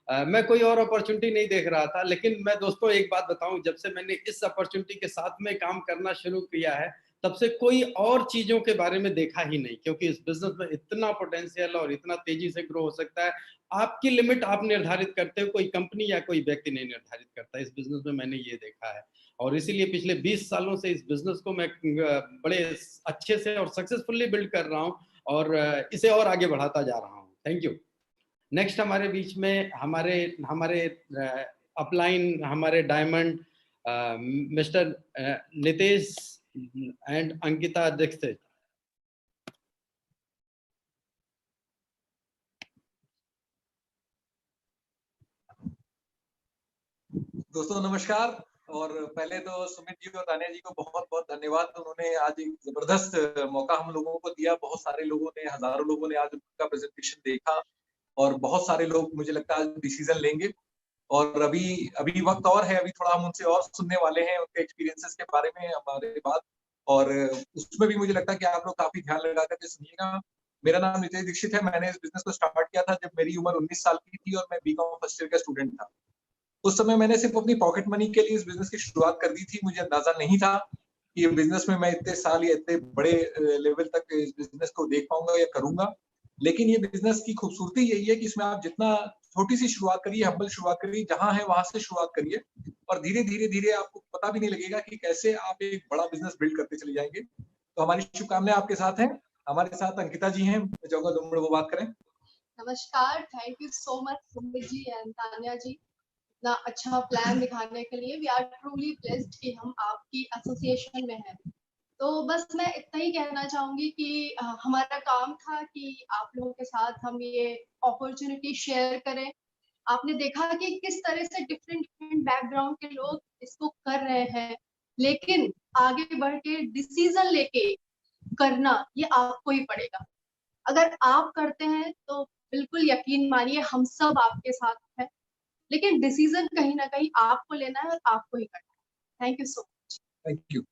मैं कोई और अपॉर्चुनिटी नहीं देख रहा था। लेकिन मैं दोस्तों एक बात बताऊं, जब से मैंने इस अपॉर्चुनिटी के साथ में काम करना शुरू किया है तब से कोई और चीजों के बारे में देखा ही नहीं, क्योंकि इस बिजनेस में इतना पोटेंशियल और इतना तेजी से ग्रो हो सकता है। आपकी लिमिट आप निर्धारित करते हो, कोई कंपनी या कोई व्यक्ति नहीं निर्धारित करता। इस बिजनेस में मैंने ये देखा है और इसीलिए पिछले 20 सालों से इस बिजनेस को मैं बड़े अच्छे से और सक्सेसफुली बिल्ड कर रहा हूँ और इसे और आगे बढ़ाता जा रहा हूँ। Thank you. नेक्स्ट हमारे बीच में हमारे अपलाइन, हमारे diamond mister Nitesh and Ankita Dikshit. दोस्तों नमस्कार। और पहले तो सुमित जी और तान्या जी को बहुत बहुत धन्यवाद। उन्होंने आज एक जबरदस्त मौका हम लोगों को दिया। बहुत सारे लोगों ने, हजारों लोगों ने आज उनका प्रेजेंटेशन देखा और बहुत सारे लोग मुझे लगता है आज डिसीजन लेंगे। और अभी वक्त और है, अभी थोड़ा हम उनसे और सुनने वाले हैं उनके एक्सपीरियंसेस के बारे में हमारे बात, और उसमें भी मुझे लगता है कि आप लोग काफी ध्यान लगा करके सुनिएगा। मेरा नाम नितेश दीक्षित है। मैंने इस बिजनेस को स्टार्ट किया था जब मेरी उम्र 19 साल की थी और मैं बीकॉम फर्स्ट ईयर का स्टूडेंट था। उस समय मैंने सिर्फ अपनी पॉकेट मनी के लिए इस बिजनेस की शुरुआत कर दी थी। मुझे अंदाजा नहीं था कि बिजनेस में मैं इतने साल या इतने बड़े लेवल तक इस बिजनेस को देख पाऊंगा या करूंगा। लेकिन ये बिजनेस की खूबसूरती यही है कि इसमें आप जितना छोटी सी शुरुआत करिए, हम्बल शुरुआत करिए, जहां है वहां से शुरुआत करिए और धीरे धीरे आपको पता भी नहीं लगेगा कि कैसे आप एक बड़ा बिजनेस बिल्ड करते चले जाएंगे। तो हमारी शुभकामनाएं आपके साथ हैं। हमारे साथ अंकिता जी हैं, मैं चाहूंगा 2 मिनट वो बात करें। नमस्कार, thank you so much Sumit ji and Tanya ji इतना अच्छा प्लान दिखाने के लिए। वी आर ट्रूली ब्लेस्ड कि हम आपकी एसोसिएशन में हैं। तो बस मैं इतना ही कहना चाहूंगी कि हमारा काम था कि आप लोगों के साथ हम ये अपॉर्चुनिटी शेयर करें। आपने देखा कि किस तरह से डिफरेंट बैकग्राउंड के लोग इसको कर रहे हैं, लेकिन आगे बढ़ के डिसीजन लेके करना ये आपको ही पड़ेगा। अगर आप करते हैं तो बिल्कुल यकीन मानिए हम सब आपके साथ हैं, लेकिन डिसीजन कहीं ना कहीं आपको लेना है और आपको ही करना है। Thank you so much. Thank you.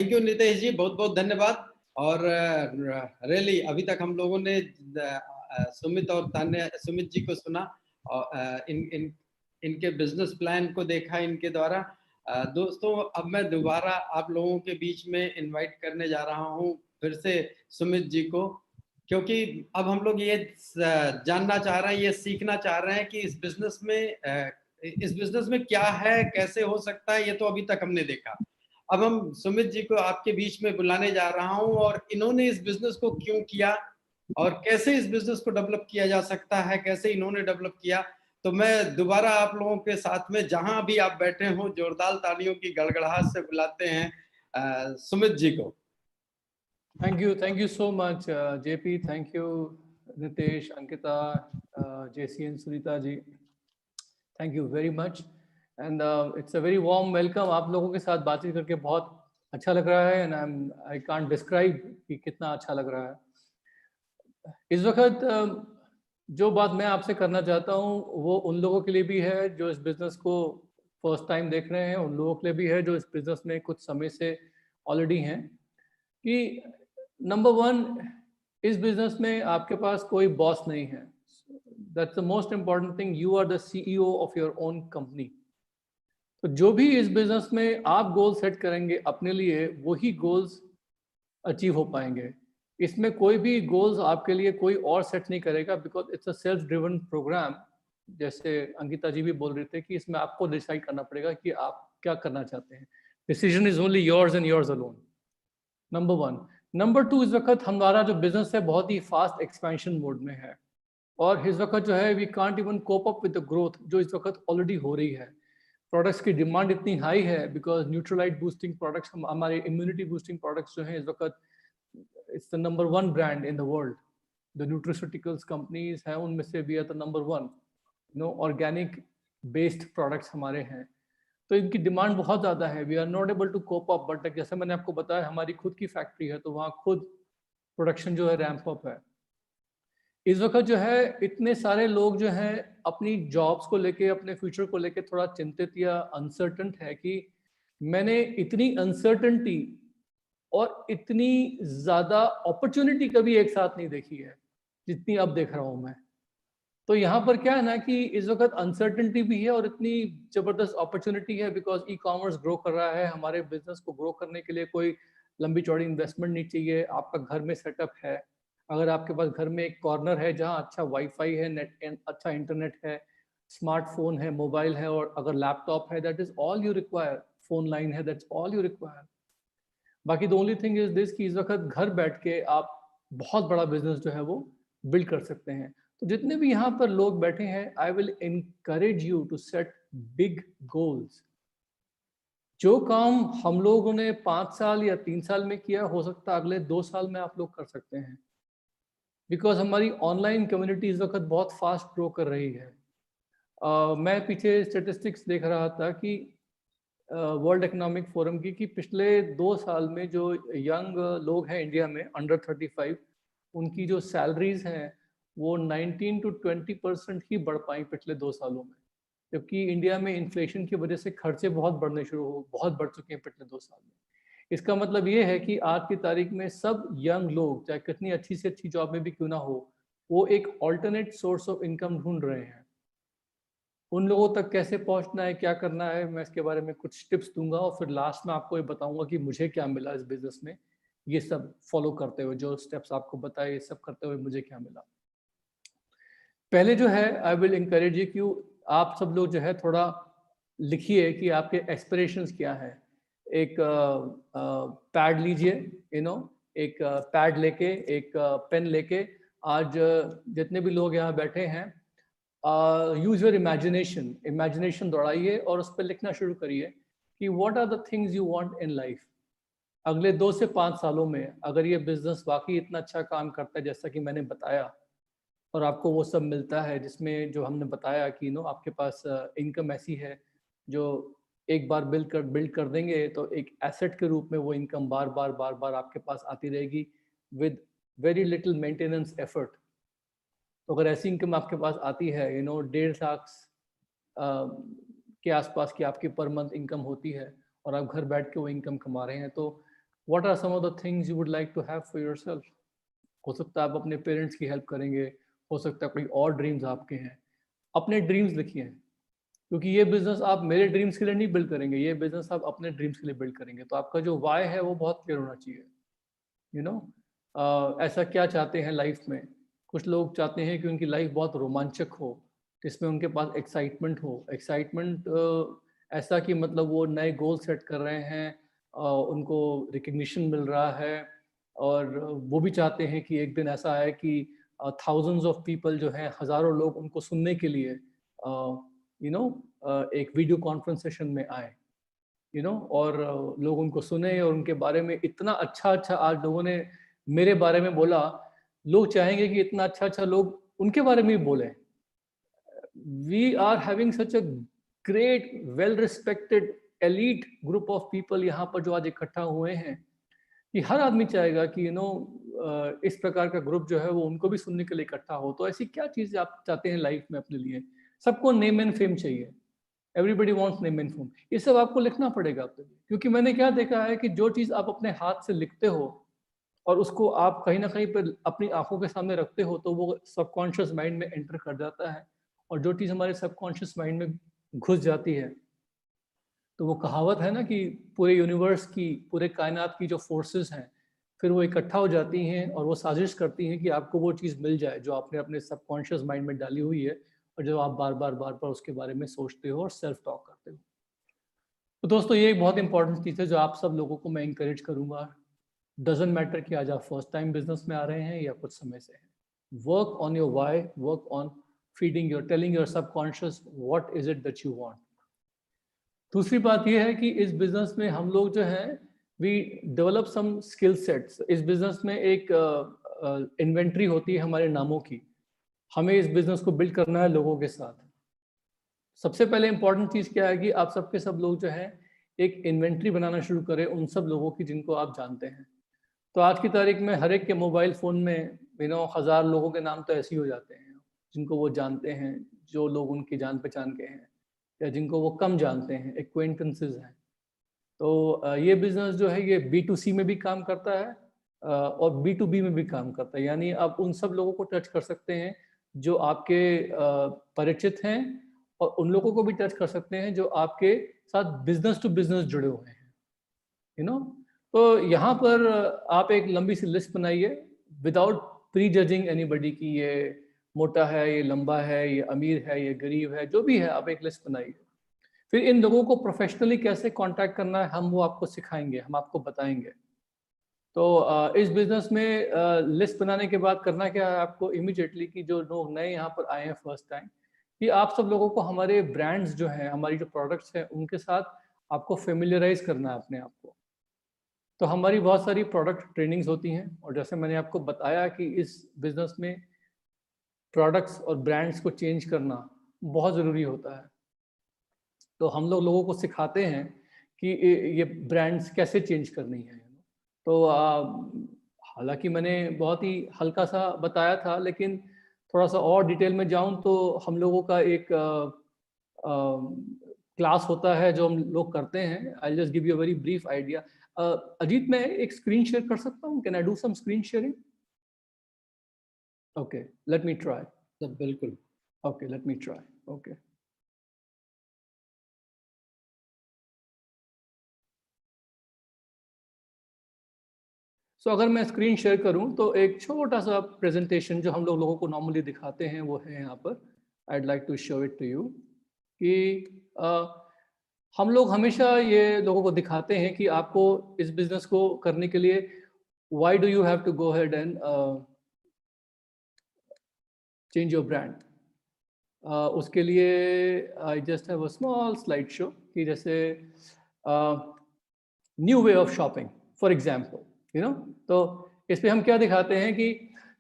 Thank you Nitesh ji, बहुत बहुत धन्यवाद। और रियली अभी तक हम लोगों ने सुमित और तान्या, सुमित जी को सुना और इनके बिजनेस प्लान को देखा इनके द्वारा। दोस्तों अब मैं दोबारा आप लोगों के बीच में इनवाइट करने जा रहा हूं फिर से सुमित जी को, क्योंकि अब हम लोग ये जानना चाह रहे हैं, ये सीखना चाह रहे हैं कि इस बिजनेस में क्या है, कैसे हो सकता है। ये तो अभी तक हमने देखा। अब हम सुमित जी को आपके बीच में बुलाने जा रहा हूं और इन्होंने इस बिजनेस को क्यों किया और कैसे इस बिजनेस को डेवलप किया जा सकता है, कैसे इन्होंने डेवलप किया। तो मैं दोबारा आप लोगों के साथ में जहां भी आप बैठे हो जोरदार तालियों की गड़गड़ाहट से बुलाते हैं सुमित जी को। Thank you so much, JP. Thank you, Nitesh, Ankita, JC and Sunita ji. Thank you very much. And it's a very warm welcome. आप लोगों के साथ बातचीत करके बहुत अच्छा लग रहा है and I can't describe कि कितना अच्छा लग रहा है। इस वक्त जो बात मैं आपसे करना चाहता हूँ वो उन लोगों के लिए भी है जो इस बिजनेस को फर्स्ट टाइम देख रहे हैं, उन लोगों के लिए भी है जो इस बिजनेस में कुछ समय से ऑलरेडी हैं, कि नंबर 1 इस बिजनेस में आपके पास कोई बॉस नहीं है। That's the most important thing, you are the CEO of your own company. तो जो भी इस बिजनेस में आप गोल सेट करेंगे अपने लिए, वही गोल्स अचीव हो पाएंगे। इसमें कोई भी गोल्स आपके लिए कोई और सेट नहीं करेगा, because it's a self driven program. जैसे अंकिता जी भी बोल रहे थे कि इसमें आपको डिसाइड करना पड़ेगा कि आप क्या करना चाहते हैं। Decision is only yours and yours alone, number 1। Number 2, इस वक्त हमारा जो बिजनेस है बहुत ही फास्ट एक्सपेंशन मोड में है, और इस वक्त जो है we can't even cope up with the growth जो इस वक्त ऑलरेडी हो रही है। प्रोडक्ट्स की डिमांड इतनी हाई है, बिकॉज न्यूट्रलाइट बूस्टिंग प्रोडक्ट्स, हमारे इम्यूनिटी बूस्टिंग प्रोडक्ट्स जो हैं इस वक्त, it's the number 1 brand in the world. The nutraceuticals companies हैं उनमें से भी है the number 1। Organic based products हमारे हैं, तो इनकी डिमांड बहुत ज़्यादा है। We are not able to cope up, but जैसे मैंने आपको बताया हमारी खुद की फैक्ट्री है, तो वहाँ खुद प्रोडक्शन जो है रैंप अप है। इस वक्त जो है इतने सारे लोग जो हैं अपनी जॉब्स को लेके, अपने फ्यूचर को लेके थोड़ा चिंतित या अनसर्टन है कि मैंने इतनी अनसर्टनटी और इतनी ज़्यादा अपॉर्चुनिटी कभी एक साथ नहीं देखी है जितनी अब देख रहा हूँ मैं। तो यहाँ पर क्या है ना कि इस वक्त अनसर्टेनिटी भी है और इतनी ज़बरदस्त अपॉर्चुनिटी है, बिकॉज ई कॉमर्स ग्रो कर रहा है। हमारे बिजनेस को ग्रो करने के लिए कोई लंबी चौड़ी इन्वेस्टमेंट नहीं चाहिए। आपका घर में सेटअप है, अगर आपके पास घर में एक कॉर्नर है जहाँ अच्छा वाईफाई है, नेट अच्छा इंटरनेट है, स्मार्टफोन है, मोबाइल है, और अगर लैपटॉप है, that is all you require. Phone line है, दैट्स ऑल यू रिक्वायर। बाकी the only thing is this कि इस वक्त घर बैठ के आप बहुत बड़ा बिजनेस जो है वो बिल्ड कर सकते हैं। तो जितने भी यहाँ पर लोग बैठे हैं, I will encourage you to set big goals. जो काम हम लोगों ने 5 साल या 3 साल में किया, हो सकता है अगले 2 साल में आप लोग कर सकते हैं, बिकॉज हमारी ऑनलाइन कम्युनिटी इस वक्त बहुत फास्ट ग्रो कर रही है। मैं पीछे स्टेटिस्टिक्स देख रहा था कि वर्ल्ड इकोनॉमिक फोरम की कि पिछले 2 साल में जो यंग लोग हैं इंडिया में अंडर 35, उनकी जो सैलरीज हैं वो 19 to 20% ही बढ़ पाई पिछले 2 सालों में, जबकि इंडिया में इन्फ्लेशन की वजह से खर्चे बहुत बढ़ चुके हैं पिछले 2 साल में। इसका मतलब ये है कि आज की तारीख में सब यंग लोग, चाहे कितनी अच्छी से अच्छी जॉब में भी क्यों ना हो, वो एक ऑल्टरनेट सोर्स ऑफ इनकम ढूंढ रहे हैं। उन लोगों तक कैसे पहुंचना है, क्या करना है, मैं इसके बारे में कुछ टिप्स दूंगा और फिर लास्ट में आपको ये बताऊंगा कि मुझे क्या मिला इस बिजनेस में, ये सब फॉलो करते हुए, जो स्टेप्स आपको बताए ये सब करते हुए मुझे क्या मिला। पहले जो है आई विल इंकरेज यू कि आप सब लोग जो है थोड़ा लिखिए कि आपके एस्पिरेशंस क्या है। एक पैड लीजिए, एक पैड लेके, एक पेन लेके, आज जितने भी लोग यहाँ बैठे हैं, यूज योर इमेजिनेशन दौड़ाइए और उस पर लिखना शुरू करिए कि what are the things you want in life. अगले 2 से 5 सालों में अगर ये बिजनेस वाकई इतना अच्छा काम करता है जैसा कि मैंने बताया, और आपको वो सब मिलता है जिसमें जो हमने बताया कि आपके पास इनकम ऐसी है जो एक बार बिल्ड कर देंगे तो एक एसेट के रूप में वो इनकम बार बार आपके पास आती रहेगी with very little maintenance effort. तो अगर ऐसी इनकम आपके पास आती है 1.5 लाख के आसपास की आपकी पर मंथ इनकम होती है और आप घर बैठ के वो इनकम कमा रहे हैं, तो what are some of the things you would like to have for yourself. हो सकता है आप अपने पेरेंट्स की हेल्प करेंगे, हो सकता है कोई और ड्रीम्स आपके हैं। अपने ड्रीम्स लिखिए, क्योंकि ये बिजनेस आप मेरे ड्रीम्स के लिए नहीं बिल्ड करेंगे, ये बिजनेस आप अपने ड्रीम्स के लिए बिल्ड करेंगे। तो आपका जो वाई है वो बहुत क्लियर होना चाहिए। ऐसा क्या चाहते हैं लाइफ में। कुछ लोग चाहते हैं कि उनकी लाइफ बहुत रोमांचक हो, जिसमें उनके पास एक्साइटमेंट हो। एक्साइटमेंट ऐसा कि मतलब वो नए गोल सेट कर रहे हैं, उनको रिकग्निशन मिल रहा है, और वो भी चाहते हैं कि एक दिन ऐसा है कि थाउजेंड्स ऑफ पीपल जो हैं, हज़ारों लोग उनको सुनने के लिए एक वीडियो कॉन्फ्रेंस सेशन में आए, और लोग उनको सुने और उनके बारे में इतना अच्छा आज लोगों ने मेरे बारे में बोला। लोग चाहेंगे कि इतना अच्छा लोग उनके बारे में भी बोले। We are having such a great well respected elite group of people यहाँ पर जो आज इकट्ठा हुए हैं, कि हर आदमी चाहेगा कि इस प्रकार का ग्रुप जो है वो उनको भी सुनने के लिए इकट्ठा हो। तो ऐसी क्या चीज़ आप चाहते हैं लाइफ में अपने लिए। सबको नेम एंड फेम चाहिए, everybody wants name and fame. ये सब आपको लिखना पड़ेगा अपने लिए, क्योंकि मैंने क्या देखा है कि जो चीज़ आप अपने हाथ से लिखते हो और उसको आप कहीं ना कहीं पर अपनी आंखों के सामने रखते हो तो वो सबकॉन्शियस माइंड में एंटर कर जाता है, और जो चीज़ हमारे सबकॉन्शियस माइंड में घुस जाती है, तो वो कहावत है ना कि पूरे यूनिवर्स की, पूरे कायनात की जो फोर्सेस हैं फिर वो इकट्ठा हो जाती हैं और वो साजिश करती हैं कि आपको वो चीज़ मिल जाए जो आपने अपने सबकॉन्शियस माइंड में डाली हुई है और जो आप बार बार उसके बारे में सोचते हो और सेल्फ टॉक करते हो। तो दोस्तों ये एक बहुत इंपॉर्टेंट चीज़ है जो आप सब लोगों को मैं इंकरेज करूँगा। डजेंट मैटर कि आज आप फर्स्ट टाइम बिजनेस में आ रहे हैं या कुछ समय से हैं, work on your why, work on feeding your, telling your subconscious what is it that you want. दूसरी बात यह है कि इस बिजनेस में हम लोग जो है we develop some skill sets. इस बिजनेस में एक इन्वेंट्री होती है हमारे नामों की, हमें इस बिजनेस को बिल्ड करना है लोगों के साथ। सबसे पहले इंपॉर्टेंट चीज़ क्या है कि आप सबके सब लोग जो है एक इन्वेंट्री बनाना शुरू करें उन सब लोगों की जिनको आप जानते हैं। तो आज की तारीख में हर एक के मोबाइल फ़ोन में 1000 लोगों के नाम तो ऐसे ही हो जाते हैं जिनको वो जानते हैं, जो लोग उनकी जान पहचान के हैं या जिनको वो कम जानते हैं, एक्वेंटेंसेस हैं। तो ये बिज़नेस जो है ये B2C में भी काम करता है और B2B में भी काम करता है, यानी आप उन सब लोगों को टच कर सकते हैं जो आपके परिचित हैं और उन लोगों को भी टच कर सकते हैं जो आपके साथ बिजनेस टू बिजनेस जुड़े हुए हैं, यू नो। तो यहाँ पर आप एक लंबी सी लिस्ट बनाइए विदाउट प्री जजिंग एनीबडी कि ये मोटा है, ये लंबा है, ये अमीर है, ये गरीब है, जो भी है आप एक लिस्ट बनाइए। फिर इन लोगों को प्रोफेशनली कैसे कांटेक्ट करना है हम वो आपको सिखाएंगे, हम आपको बताएंगे। तो इस बिजनेस में लिस्ट बनाने के बाद करना क्या है आपको इमीडिएटली, कि जो लोग नए यहाँ पर आए हैं फर्स्ट टाइम, कि आप सब लोगों को हमारे ब्रांड्स जो हैं, हमारी जो प्रोडक्ट्स हैं उनके साथ आपको फेमिलियराइज करना है अपने आप को। तो हमारी बहुत सारी प्रोडक्ट ट्रेनिंग्स होती हैं और जैसे मैंने आपको बताया कि इस बिजनेस में प्रोडक्ट्स और ब्रांड्स को चेंज करना बहुत ज़रूरी होता है। तो हम लोगों को सिखाते हैं कि ये ब्रांड्स कैसे चेंज करनी है। तो हालांकि मैंने बहुत ही हल्का सा बताया था, लेकिन थोड़ा सा और डिटेल में जाऊं तो हम लोगों का एक क्लास होता है जो हम लोग करते हैं। I just give you a very brief idea. Ajit, मैं एक स्क्रीन शेयर कर सकता हूँ? Can I do some screen sharing? Okay, let me try. बिल्कुल। Okay, let me try. Okay, so अगर मैं स्क्रीन शेयर करूं तो एक छोटा सा प्रेजेंटेशन जो हम लोगों को नॉर्मली दिखाते हैं वो है यहाँ पर। I'd like to show it to you कि हम लोग हमेशा ये लोगों को दिखाते हैं कि आपको इस बिजनेस को करने के लिए why do you have to go ahead and change your brand। उसके लिए I just have a small slide show कि जैसे new way of shopping for example, you know। तो इस पे हम क्या दिखाते हैं कि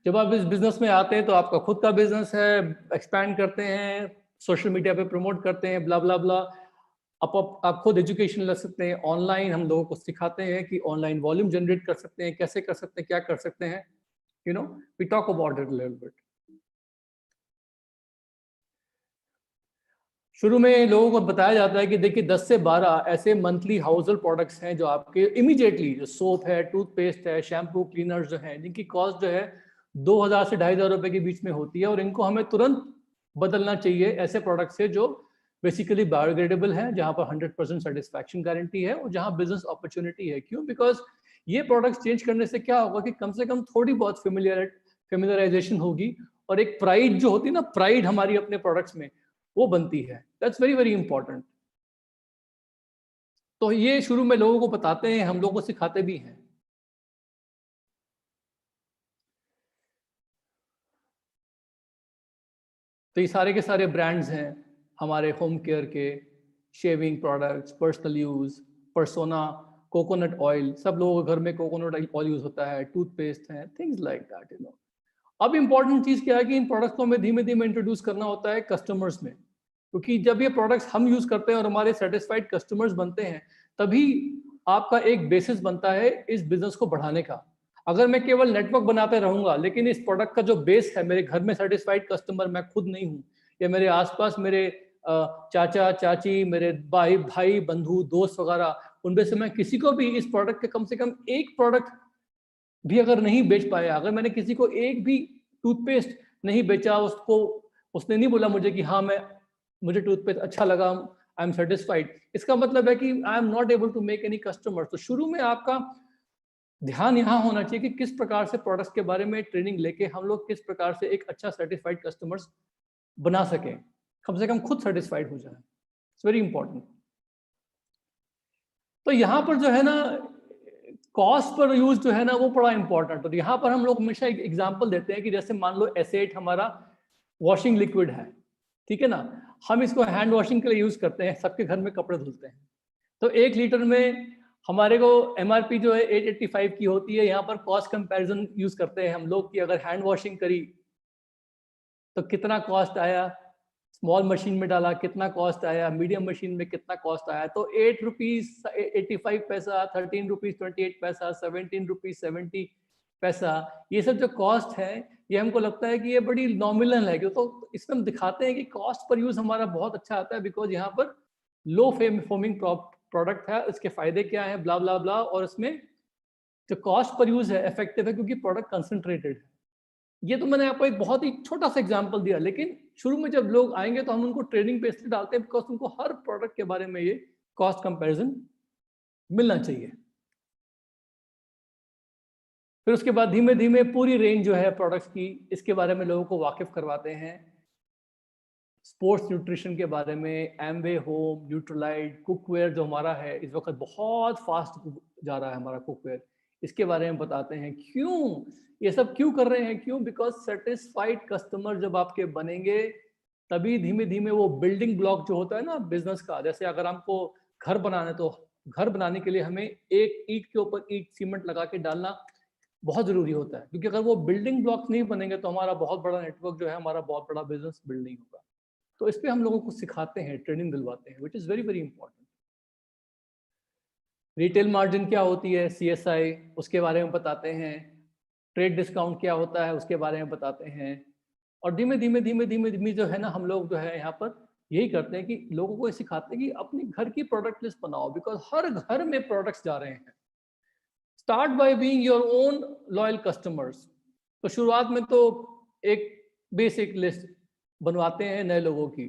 जब आप इस बिजनेस में आते हैं तो आपका खुद का बिजनेस है, एक्सपैंड करते हैं, सोशल मीडिया पे प्रमोट करते हैं, ब्ला ब्ला ब्ला। आप खुद एजुकेशन ले सकते हैं ऑनलाइन। हम लोगों को सिखाते हैं कि ऑनलाइन वॉल्यूम जनरेट कर सकते हैं, कैसे कर सकते हैं, क्या कर सकते हैं, you know. We talk about it little bit. शुरू में लोगों को बताया जाता है कि देखिए 10 से 12 ऐसे मंथली हाउस होल्ड प्रोडक्ट्स हैं जो आपके इमीडिएटली, जो सोप है, टूथपेस्ट है, शैम्पू, क्लीनर्स जो हैं, जिनकी कॉस्ट जो है 2000 से 2500 रुपए के बीच में होती है और इनको हमें तुरंत बदलना चाहिए ऐसे प्रोडक्ट से जो बेसिकली बायोडिग्रेडेबल है, जहां पर 100% सेटिस्फैक्शन गारंटी है और जहां बिजनेस अपॉर्चुनिटी है। क्यों? बिकॉज ये प्रोडक्ट्स चेंज करने से क्या होगा कि कम से कम थोड़ी बहुत फेमिलियराइजेशन होगी और एक प्राइड जो होती है ना, प्राइड हमारी अपने प्रोडक्ट्स में वो बनती है। That's very very important. तो ये शुरू में लोगों को बताते हैं, हम लोगों को सिखाते भी हैं। तो ये सारे के सारे ब्रांड्स हैं हमारे होम केयर के, shaving products, personal use, persona, coconut oil, सब लोगों के घर में कोकोनट ऑयल यूज होता है, टूथपेस्ट है, things like that, you know. अब इंपॉर्टेंट चीज क्या है कि इन प्रोडक्ट्स को हमें धीमे धीमे इंट्रोड्यूस करना होता है कस्टमर्स में, क्योंकि जब ये प्रोडक्ट्स हम यूज करते हैं और हमारे सेटिस्फाइड कस्टमर्स बनते हैं तभी आपका एक बेसिस बनता है इस बिजनेस को बढ़ाने का। अगर मैं केवल नेटवर्क बनाते रहूंगा लेकिन इस प्रोडक्ट का जो बेस है, मेरे घर में सेटिस्फाइड कस्टमर मैं खुद नहीं हूँ या मेरे आसपास मेरे चाचा चाची, मेरे भाई बंधु दोस्त वगैरह, उनमें से मैं किसी को भी इस प्रोडक्ट के कम से कम एक प्रोडक्ट भी अगर नहीं बेच पाया, अगर मैंने किसी को एक भी टूथपेस्ट नहीं बेचा, उसको उसने नहीं बोला मुझे कि हाँ मुझे टूथपेस्ट अच्छा लगा, आई एम सेटिस्फाइड, इसका मतलब है कि I am not able to make any customer. तो शुरू में आपका ध्यान यहाँ होना चाहिए कि किस प्रकार से प्रोडक्ट्स के बारे में ट्रेनिंग लेके हम लोग किस प्रकार से एक अच्छा सर्टिफाइड कस्टमर्स बना सकें, कम से कम खुद सेटिस्फाइड हो जाए। It's very important. तो यहाँ पर जो है ना कॉस्ट पर यूज जो है ना वो बड़ा इंपॉर्टेंट। और यहाँ पर हम लोग हमेशा एक एग्जांपल देते हैं कि जैसे मान लो एसेट हमारा वॉशिंग लिक्विड है, ठीक है ना, हम इसको हैंड वॉशिंग के लिए यूज करते हैं, सबके घर में कपड़े धुलते हैं। तो 1 लीटर में हमारे को MRP जो है 885 की होती है। यहाँ पर कॉस्ट कंपैरिजन यूज करते हैं हम लोग कि अगर हैंड वॉशिंग करी तो कितना कॉस्ट आया, स्मॉल मशीन में डाला कितना कॉस्ट आया, मीडियम मशीन में कितना कॉस्ट आया। तो 8 रुपीज 85 पैसा, 13 रुपीज 28 पैसा, 17 रुपीज 70 पैसा, ये सब जो कॉस्ट है ये हमको लगता है कि ये बड़ी नॉमिनल है। तो इसमें हम दिखाते हैं कि कॉस्ट पर यूज हमारा बहुत अच्छा आता है, बिकॉज यहाँ पर लो फोमिंग प्रोडक्ट है, इसके फायदे क्या है, ब्ला ब्ला ब्ला। और इसमें जो कॉस्ट पर यूज है इफेक्टिव है क्योंकि प्रोडक्ट कंसंट्रेटेड है। ये तो मैंने आपको एक बहुत ही छोटा सा एग्जांपल दिया, लेकिन शुरू में जब लोग आएंगे तो हम उनको ट्रेनिंग पे इसलिए डालते हैं बिकॉज उनको हर प्रोडक्ट के बारे में ये कॉस्ट कंपैरिजन मिलना चाहिए। फिर उसके बाद धीमे धीमे पूरी रेंज जो है प्रोडक्ट्स की, इसके बारे में लोगों को वाकिफ करवाते हैं। स्पोर्ट्स न्यूट्रिशन के बारे में, एमवे होम, न्यूट्रलाइट, कुकवेयर जो हमारा है इस वक्त बहुत फास्ट जा रहा है हमारा कुकवेयर, इसके बारे में बताते हैं। क्यों ये सब क्यों कर रहे हैं, क्यों? बिकॉज सेटिस्फाइड कस्टमर जब आपके बनेंगे तभी धीमे धीमे वो बिल्डिंग ब्लॉक जो होता है ना बिजनेस का, जैसे अगर हमको घर बनाना है तो घर बनाने के लिए हमें एक ईंट के ऊपर ईंट सीमेंट लगा के डालना बहुत जरूरी होता है, क्योंकि अगर वो बिल्डिंग ब्लॉक्स नहीं बनेंगे तो हमारा बहुत बड़ा नेटवर्क जो है, हमारा बहुत बड़ा बिजनेस बिल्ड नहीं होगा। तो इस पे हम लोगों को सिखाते हैं, ट्रेनिंग दिलवाते हैं, which is very very important. Retail margin क्या होती है, CSI, उसके बारे में बताते हैं। ट्रेड डिस्काउंट क्या होता है उसके बारे में बताते हैं। और धीमे धीमे धीमे धीमे धीमे जो है ना हम लोग जो है यहाँ पर यही करते हैं कि लोगों को सिखाते हैं कि अपने घर की प्रोडक्ट लिस्ट बनाओ, बिकॉज हर घर में प्रोडक्ट्स जा रहे हैं। Start by being your own loyal customers. तो शुरुआत में तो एक बेसिक लिस्ट बनवाते हैं नए लोगों की,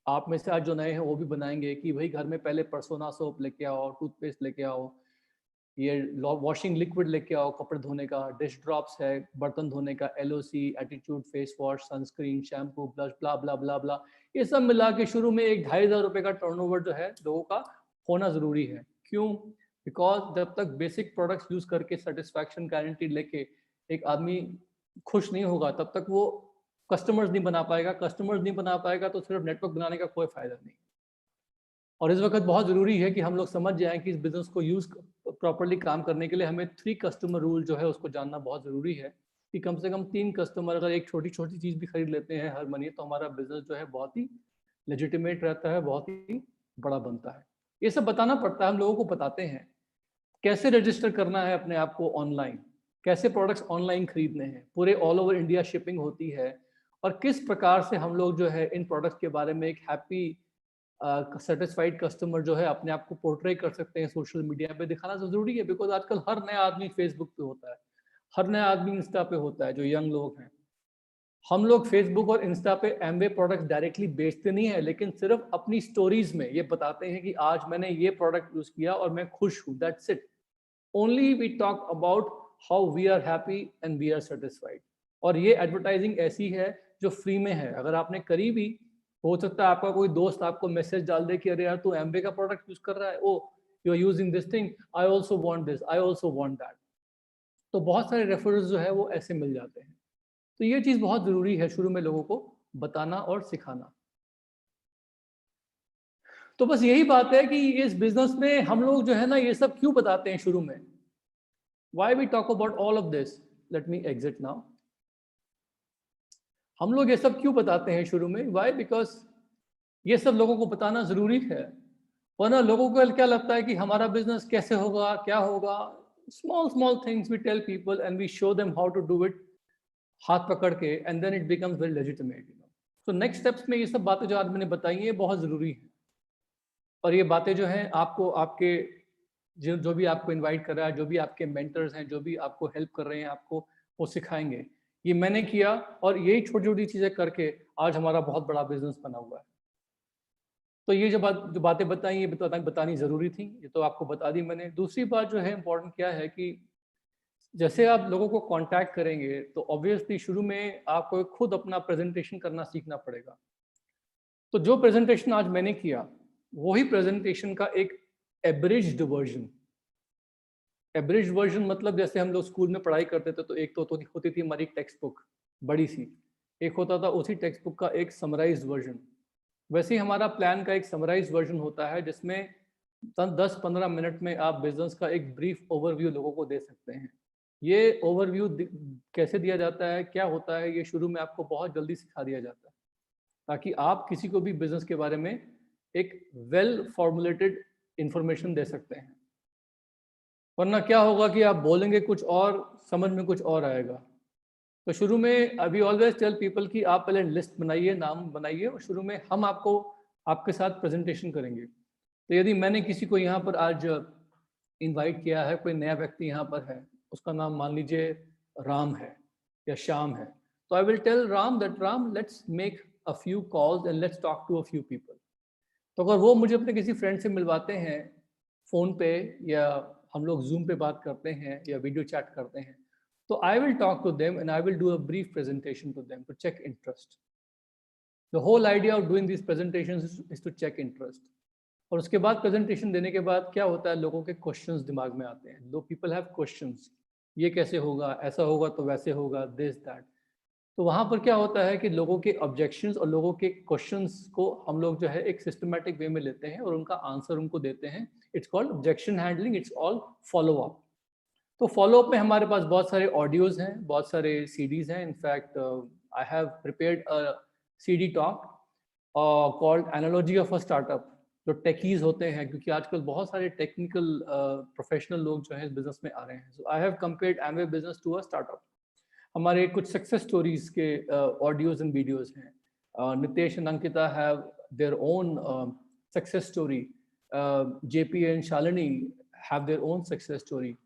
आप में से आज जो नए हैं वो भी बनाएंगे कि भाई घर में पहले परसोना सोप लेके आओ, टूथपेस्ट लेके आओ, ये वॉशिंग लिक्विड लेके आओ कपड़े धोने का, डिश ड्रॉप्स है बर्तन धोने का, LOC, attitude, face wash, sunscreen, shampoo, blush, blah blah blah blah, ये सब मिला के शुरू में 1-2,500 रुपए का टर्नओवर जो है लोगों का होना जरूरी है। क्यों? बिकॉज जब तक बेसिक प्रोडक्ट्स यूज करके सेटिस्फैक्शन गारंटी लेके एक आदमी खुश नहीं होगा तब तक वो कस्टमर्स नहीं बना पाएगा। कस्टमर्स नहीं बना पाएगा तो सिर्फ नेटवर्क बनाने का कोई फायदा नहीं। और इस वक्त बहुत ज़रूरी है कि हम लोग समझ जाएं कि इस बिजनेस को यूज़ प्रॉपर्ली काम करने के लिए हमें 3 कस्टमर रूल जो है उसको जानना बहुत ज़रूरी है कि कम से कम 3 कस्टमर अगर एक छोटी छोटी चीज़ भी खरीद लेते हैं हर महीने तो हमारा बिजनेस जो है बहुत ही लेजिटिमेट रहता है, बहुत ही बड़ा बनता है। ये सब बताना पड़ता है, हम लोगों को बताते हैं कैसे रजिस्टर करना है अपने आप को ऑनलाइन, कैसे प्रोडक्ट्स ऑनलाइन खरीदने हैं, पूरे ऑल ओवर इंडिया शिपिंग होती है, और किस प्रकार से हम लोग जो है इन प्रोडक्ट्स के बारे में एक हैप्पी सेटिस्फाइड कस्टमर जो है अपने आप को पोर्ट्रे कर सकते हैं सोशल मीडिया पे। दिखाना तो जरूरी है बिकॉज आजकल हर नया आदमी फेसबुक पे होता है, हर नया आदमी इंस्टा पे होता है, जो यंग लोग हैं। हम लोग फेसबुक और इंस्टा पे एमवे प्रोडक्ट्स डायरेक्टली बेचते नहीं है, लेकिन सिर्फ अपनी स्टोरीज में ये बताते हैं कि आज मैंने ये प्रोडक्ट यूज किया और मैं खुश हूँ, that's it. Only we talk about how we are happy and we are satisfied. और ये एडवर्टाइजिंग ऐसी है जो फ्री में है, अगर आपने करी भी हो सकता है आपका कोई दोस्त आपको मैसेज डाल दे कि अरे यार तू एमवे का प्रोडक्ट यूज कर रहा है, oh you are using this thing, I also want this, I also want that. तो बहुत सारे रेफरल्स जो है वो ऐसे मिल जाते हैं। तो ये चीज़ बहुत ज़रूरी है शुरू में लोगों को बताना और सिखाना। तो बस यही बात है कि इस बिजनेस में हम लोग जो है ना ये सब क्यों बताते हैं शुरू में, why we talk about all of this, let me exit now. हम लोग ये सब क्यों बताते हैं शुरू में, वाई? बिकॉज ये सब लोगों को बताना ज़रूरी है, वरना लोगों को क्या लगता है कि हमारा बिजनेस कैसे होगा, क्या होगा। Small things we tell people and we show them how to do it, हाथ पकड़ के, and then it becomes very legitimate. So next steps में ये सब बातें जो आज मैंने बताई हैं बहुत ज़रूरी है, और ये बातें जो हैं आपको आपके जो भी आपको इनवाइट कर रहा है, जो भी आपके मेंटर्स हैं, जो भी आपको हेल्प कर रहे हैं, आपको वो सिखाएंगे। ये मैंने किया और यही छोटी छोटी चीज़ें करके आज हमारा बहुत बड़ा बिजनेस बना हुआ है। तो ये जो बातें बताई, ये बतानी ज़रूरी थी, ये तो आपको बता दी मैंने। दूसरी बात जो है इम्पोर्टेंट क्या है कि जैसे आप लोगों को कांटेक्ट करेंगे तो ऑब्वियसली शुरू में आपको खुद अपना प्रेजेंटेशन करना सीखना पड़ेगा। तो जो प्रेजेंटेशन आज मैंने किया वही प्रेजेंटेशन का एक एब्रिज्ड वर्जन। एब्रिज्ड वर्जन मतलब जैसे हम लोग स्कूल में पढ़ाई करते थे तो एक तो होती थी हमारी टेक्स्ट बुक बड़ी सी, एक होता था उसी टेक्स्ट बुक का एक समराइज्ड वर्जन। वैसे ही हमारा प्लान का एक समराइज्ड वर्जन होता है जिसमें 10-15 मिनट में आप बिजनेस का एक ब्रीफ ओवरव्यू लोगों को दे सकते हैं। ये ओवरव्यू कैसे दिया जाता है, क्या होता है, ये शुरू में आपको बहुत जल्दी सिखा दिया जाता है ताकि आप किसी को भी बिजनेस के बारे में एक वेल फॉर्मुलेटेड इंफॉर्मेशन दे सकते हैं। वरना क्या होगा कि आप बोलेंगे कुछ और, समझ में कुछ और आएगा। तो शुरू में अभी ऑलवेज टेल पीपल कि आप पहले लिस्ट बनाइए, नाम बनाइए और शुरू में हम आपको आपके साथ प्रेजेंटेशन करेंगे। तो यदि मैंने किसी को यहाँ पर आज इनवाइट किया है, कोई नया व्यक्ति यहाँ पर है, उसका नाम मान लीजिए राम है या श्याम है, तो I will tell Ram that Ram let's make a few calls and let's talk to a few people. तो अगर वो मुझे अपने किसी फ्रेंड से मिलवाते हैं फ़ोन पे या हम लोग जूम पे बात करते हैं या वीडियो चैट करते हैं, तो I will talk to them and I will do a brief presentation to them to check interest. The whole idea of doing this presentations is to check interest. और उसके बाद प्रेजेंटेशन देने के बाद क्या होता है, लोगों के क्वेश्चंस दिमाग में आते हैं। लो पीपल हैव क्वेश्चंस, ये कैसे होगा, ऐसा होगा तो वैसे होगा, दिस दैट। तो वहाँ पर क्या होता है कि लोगों के ऑब्जेक्शंस और लोगों के क्वेश्चंस को हम लोग जो है एक सिस्टमैटिक वे में लेते हैं और उनका आंसर उनको देते हैं। It's called objection handling, it's all follow up. तो फॉलो अप में हमारे पास बहुत सारे ऑडियोज हैं, बहुत सारे सीडीज हैं। In fact I have prepared a CD talk called analogy of a startup, जो टेकीज होते हैं, क्योंकि आजकल बहुत सारे टेक्निकल प्रोफेशनल लोग जो है बिजनेस में आ रहे हैं। So I have compared Amway business to a startup. हमारे कुछ सक्सेस स्टोरीज के ऑडियोज एंड वीडियोज हैं। Nitesh and Ankita have their own success story, JP and Shalini have their own success story.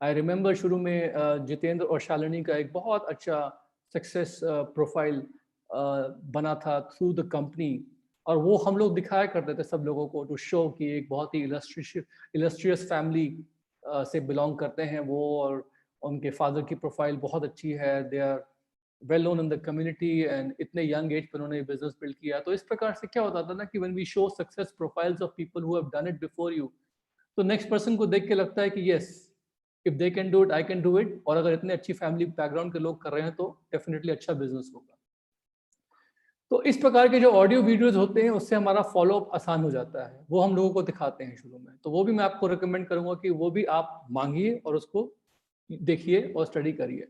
I remember शुरू में जितेंद्र और शालिनी का एक बहुत अच्छा सक्सेस प्रोफाइल बना था थ्रू द कंपनी, और वो हम लोग दिखाया करते थे सब लोगों को टू शो कि एक बहुत ही इलस्ट्रियस फैमिली से बिलोंग करते हैं वो, और उनके फादर की प्रोफाइल बहुत अच्छी है, they are well known in the community and इतने यंग एज पर उन्होंने बिजनेस बिल्ड किया। तो इस प्रकार से क्या होता था ना कि when we show success profiles of people who have done it before you, तो नेक्स्ट पर्सन को देख के लगता है कि yes, if they can do it I can do it. और अगर इतने अच्छी फैमिली बैकग्राउंड के लोग कर रहे हैं तो डेफिनेटली अच्छा बिजनेस होगा। तो इस प्रकार के जो ऑडियो वीडियोज होते हैं उससे हमारा फॉलोअप आसान हो जाता है, वो हम लोगों को दिखाते हैं शुरू में। तो वो भी मैं आपको रिकमेंड करूंगा कि वो भी आप मांगिए और उसको देखिए और स्टडी करिए।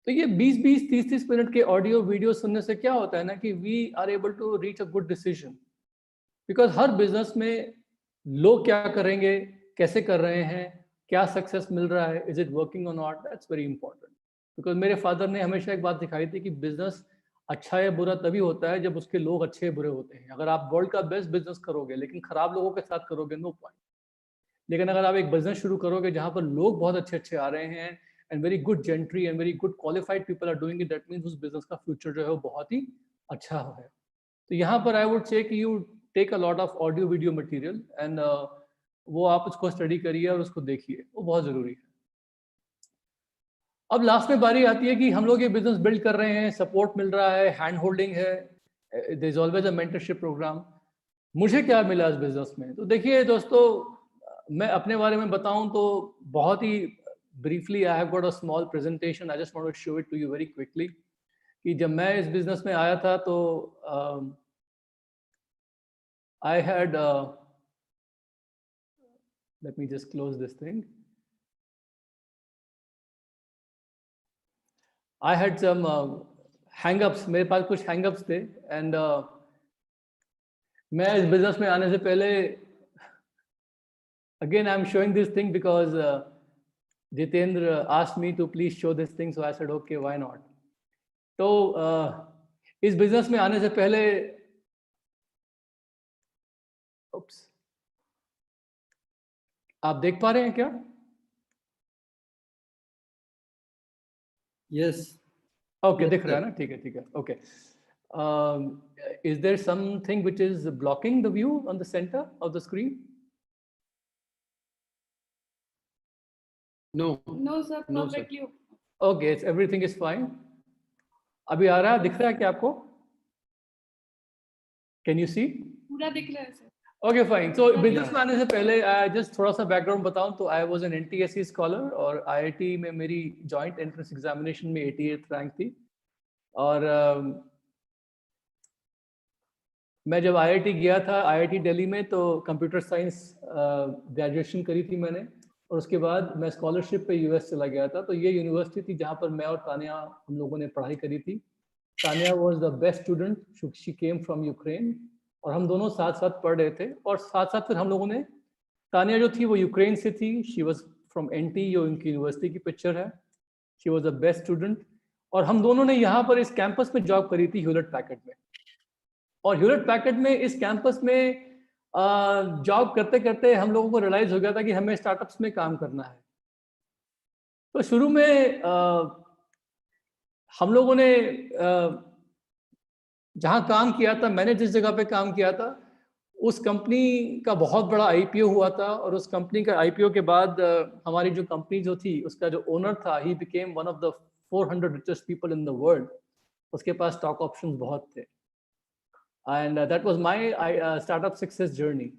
तो ये 20-20, 30-30 मिनट के ऑडियो वीडियो सुनने से क्या होता है ना कि we are able to reach a good decision, because हर बिजनेस में लोग क्या करेंगे, कैसे कर रहे हैं, क्या सक्सेस मिल रहा है, इज इट वर्किंग और not, that's very important. Because मेरे फादर ने हमेशा एक बात दिखाई थी कि बिजनेस अच्छा या बुरा तभी होता है जब उसके लोग अच्छे बुरे होते हैं। अगर आप वर्ल्ड का बेस्ट बिजनेस करोगे लेकिन खराब लोगों के साथ करोगे, नो पॉइंट। लेकिन अगर आप एक बिजनेस शुरू करोगे जहां पर लोग बहुत अच्छे अच्छे आ रहे हैं and very good gentry and very good qualified people are doing it, that means उस बिजनेस का फ्यूचर जो है वो बहुत ही अच्छा है। तो यहाँ पर आई वुड से कि you take a lot of audio video material and वो आप उसको स्टडी करिए और उसको देखिए, वो बहुत जरूरी है। अब लास्ट में बारी आती है कि हम लोग ये बिजनेस बिल्ड कर रहे हैं, सपोर्ट मिल रहा है, हैंड होल्डिंग है, there is always a mentorship program. मुझे क्या मिला इस बिजनेस में? तो देखिए दोस्तों, मैं अपने बारे में बताऊं तो बहुत ही briefly I have got a small presentation, I just want to show it to you very quickly. कि जब मैं इस बिजनेस में आया था तो I had let me just close this thing, I had some hangups, मेरे पास कुछ हैंगअप्स थे एंड मैं इस बिजनेस में आने से पहले, again I'm showing this thing because Jitendra asked me to please show this thing, so I said okay, why not। तो इस बिजनेस में आने से पहले आप देख पा रहे हैं क्या? यस ओके, दिख रहा है ना? ठीक है, ठीक है, okay. Is there something which is blocking the view on the centre of the screen? No No, sir, No, sir. perfectly. Okay, it's everything is fine. अभी आ रहा है, दिख रहा है क्या आपको? Can you see? पूरा दिख रहा है sir. Okay fine. So business में आने से पहले जस्ट थोड़ा सा बैकग्राउंड बताऊं तो I was an NTSC scholar और आईआईटी में मेरी जॉइंट एंट्रेंस एग्जामिनेशन में 88th रैंक थी। और मैं जब आईआईटी गया था, आईआईटी दिल्ली में, तो कंप्यूटर साइंस ग्रेजुएशन करी थी मैंने, और उसके बाद मैं स्कॉलरशिप पे यूएस चला गया था। तो ये यूनिवर्सिटी थी जहाँ पर मैं और तानिया हम लोगों ने पढ़ाई करी थी। Tania was the best student, she came from Ukraine, और हम दोनों साथ साथ पढ़ रहे थे। और साथ साथ फिर हम लोगों ने, तानिया जो थी वो यूक्रेन से थी, शी वाज फ्रॉम एनटी, जो उनकी यूनिवर्सिटी की पिक्चर है। She was the best student, और हम दोनों ने यहाँ पर इस कैंपस में जॉब करी थी, ह्यूलेट पैकर्ड में। और ह्यूलेट पैकर्ड में इस कैंपस में जॉब करते करते हम लोगों को रियलाइज हो गया था कि हमें स्टार्टअप्स में काम करना है। तो शुरू में हम लोगों ने जहाँ काम किया था, मैंने जिस जगह पे काम किया था, उस कंपनी का बहुत बड़ा आईपीओ हुआ था। और उस कंपनी का आईपीओ के बाद हमारी जो कंपनी जो थी, उसका जो ओनर था, he became one of the 400 richest people in the world. उसके पास स्टॉक ऑप्शंस बहुत थे। And that was my startup success journey.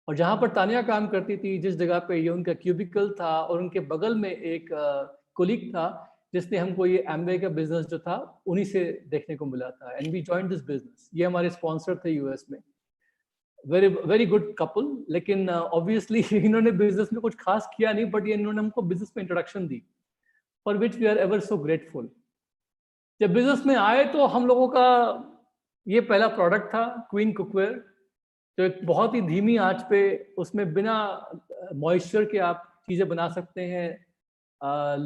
और जहाँ पर तानिया काम करती थी, जिस जगह पे ये उनका क्यूबिकल था, और उनके बगल में एक कोलीग था जिसने हमको ये एमवे का बिजनेस जो था उन्हीं से देखने को मिला था। And we joined this business. ये हमारे स्पॉन्सर थे यूएस में, वेरी वेरी गुड कपल। लेकिन ऑब्वियसली इन्होंने बिजनेस में कुछ खास किया नहीं, बट ये इन्होंने हमको बिजनेस में इंट्रोडक्शन दी, for which we are ever so grateful. जब बिजनेस में आए तो हम लोगों का ये पहला प्रोडक्ट था क्वीन कुकवेयर, जो एक बहुत ही धीमी आंच पे, उसमें बिना मॉइस्चर के आप चीज़ें बना सकते हैं,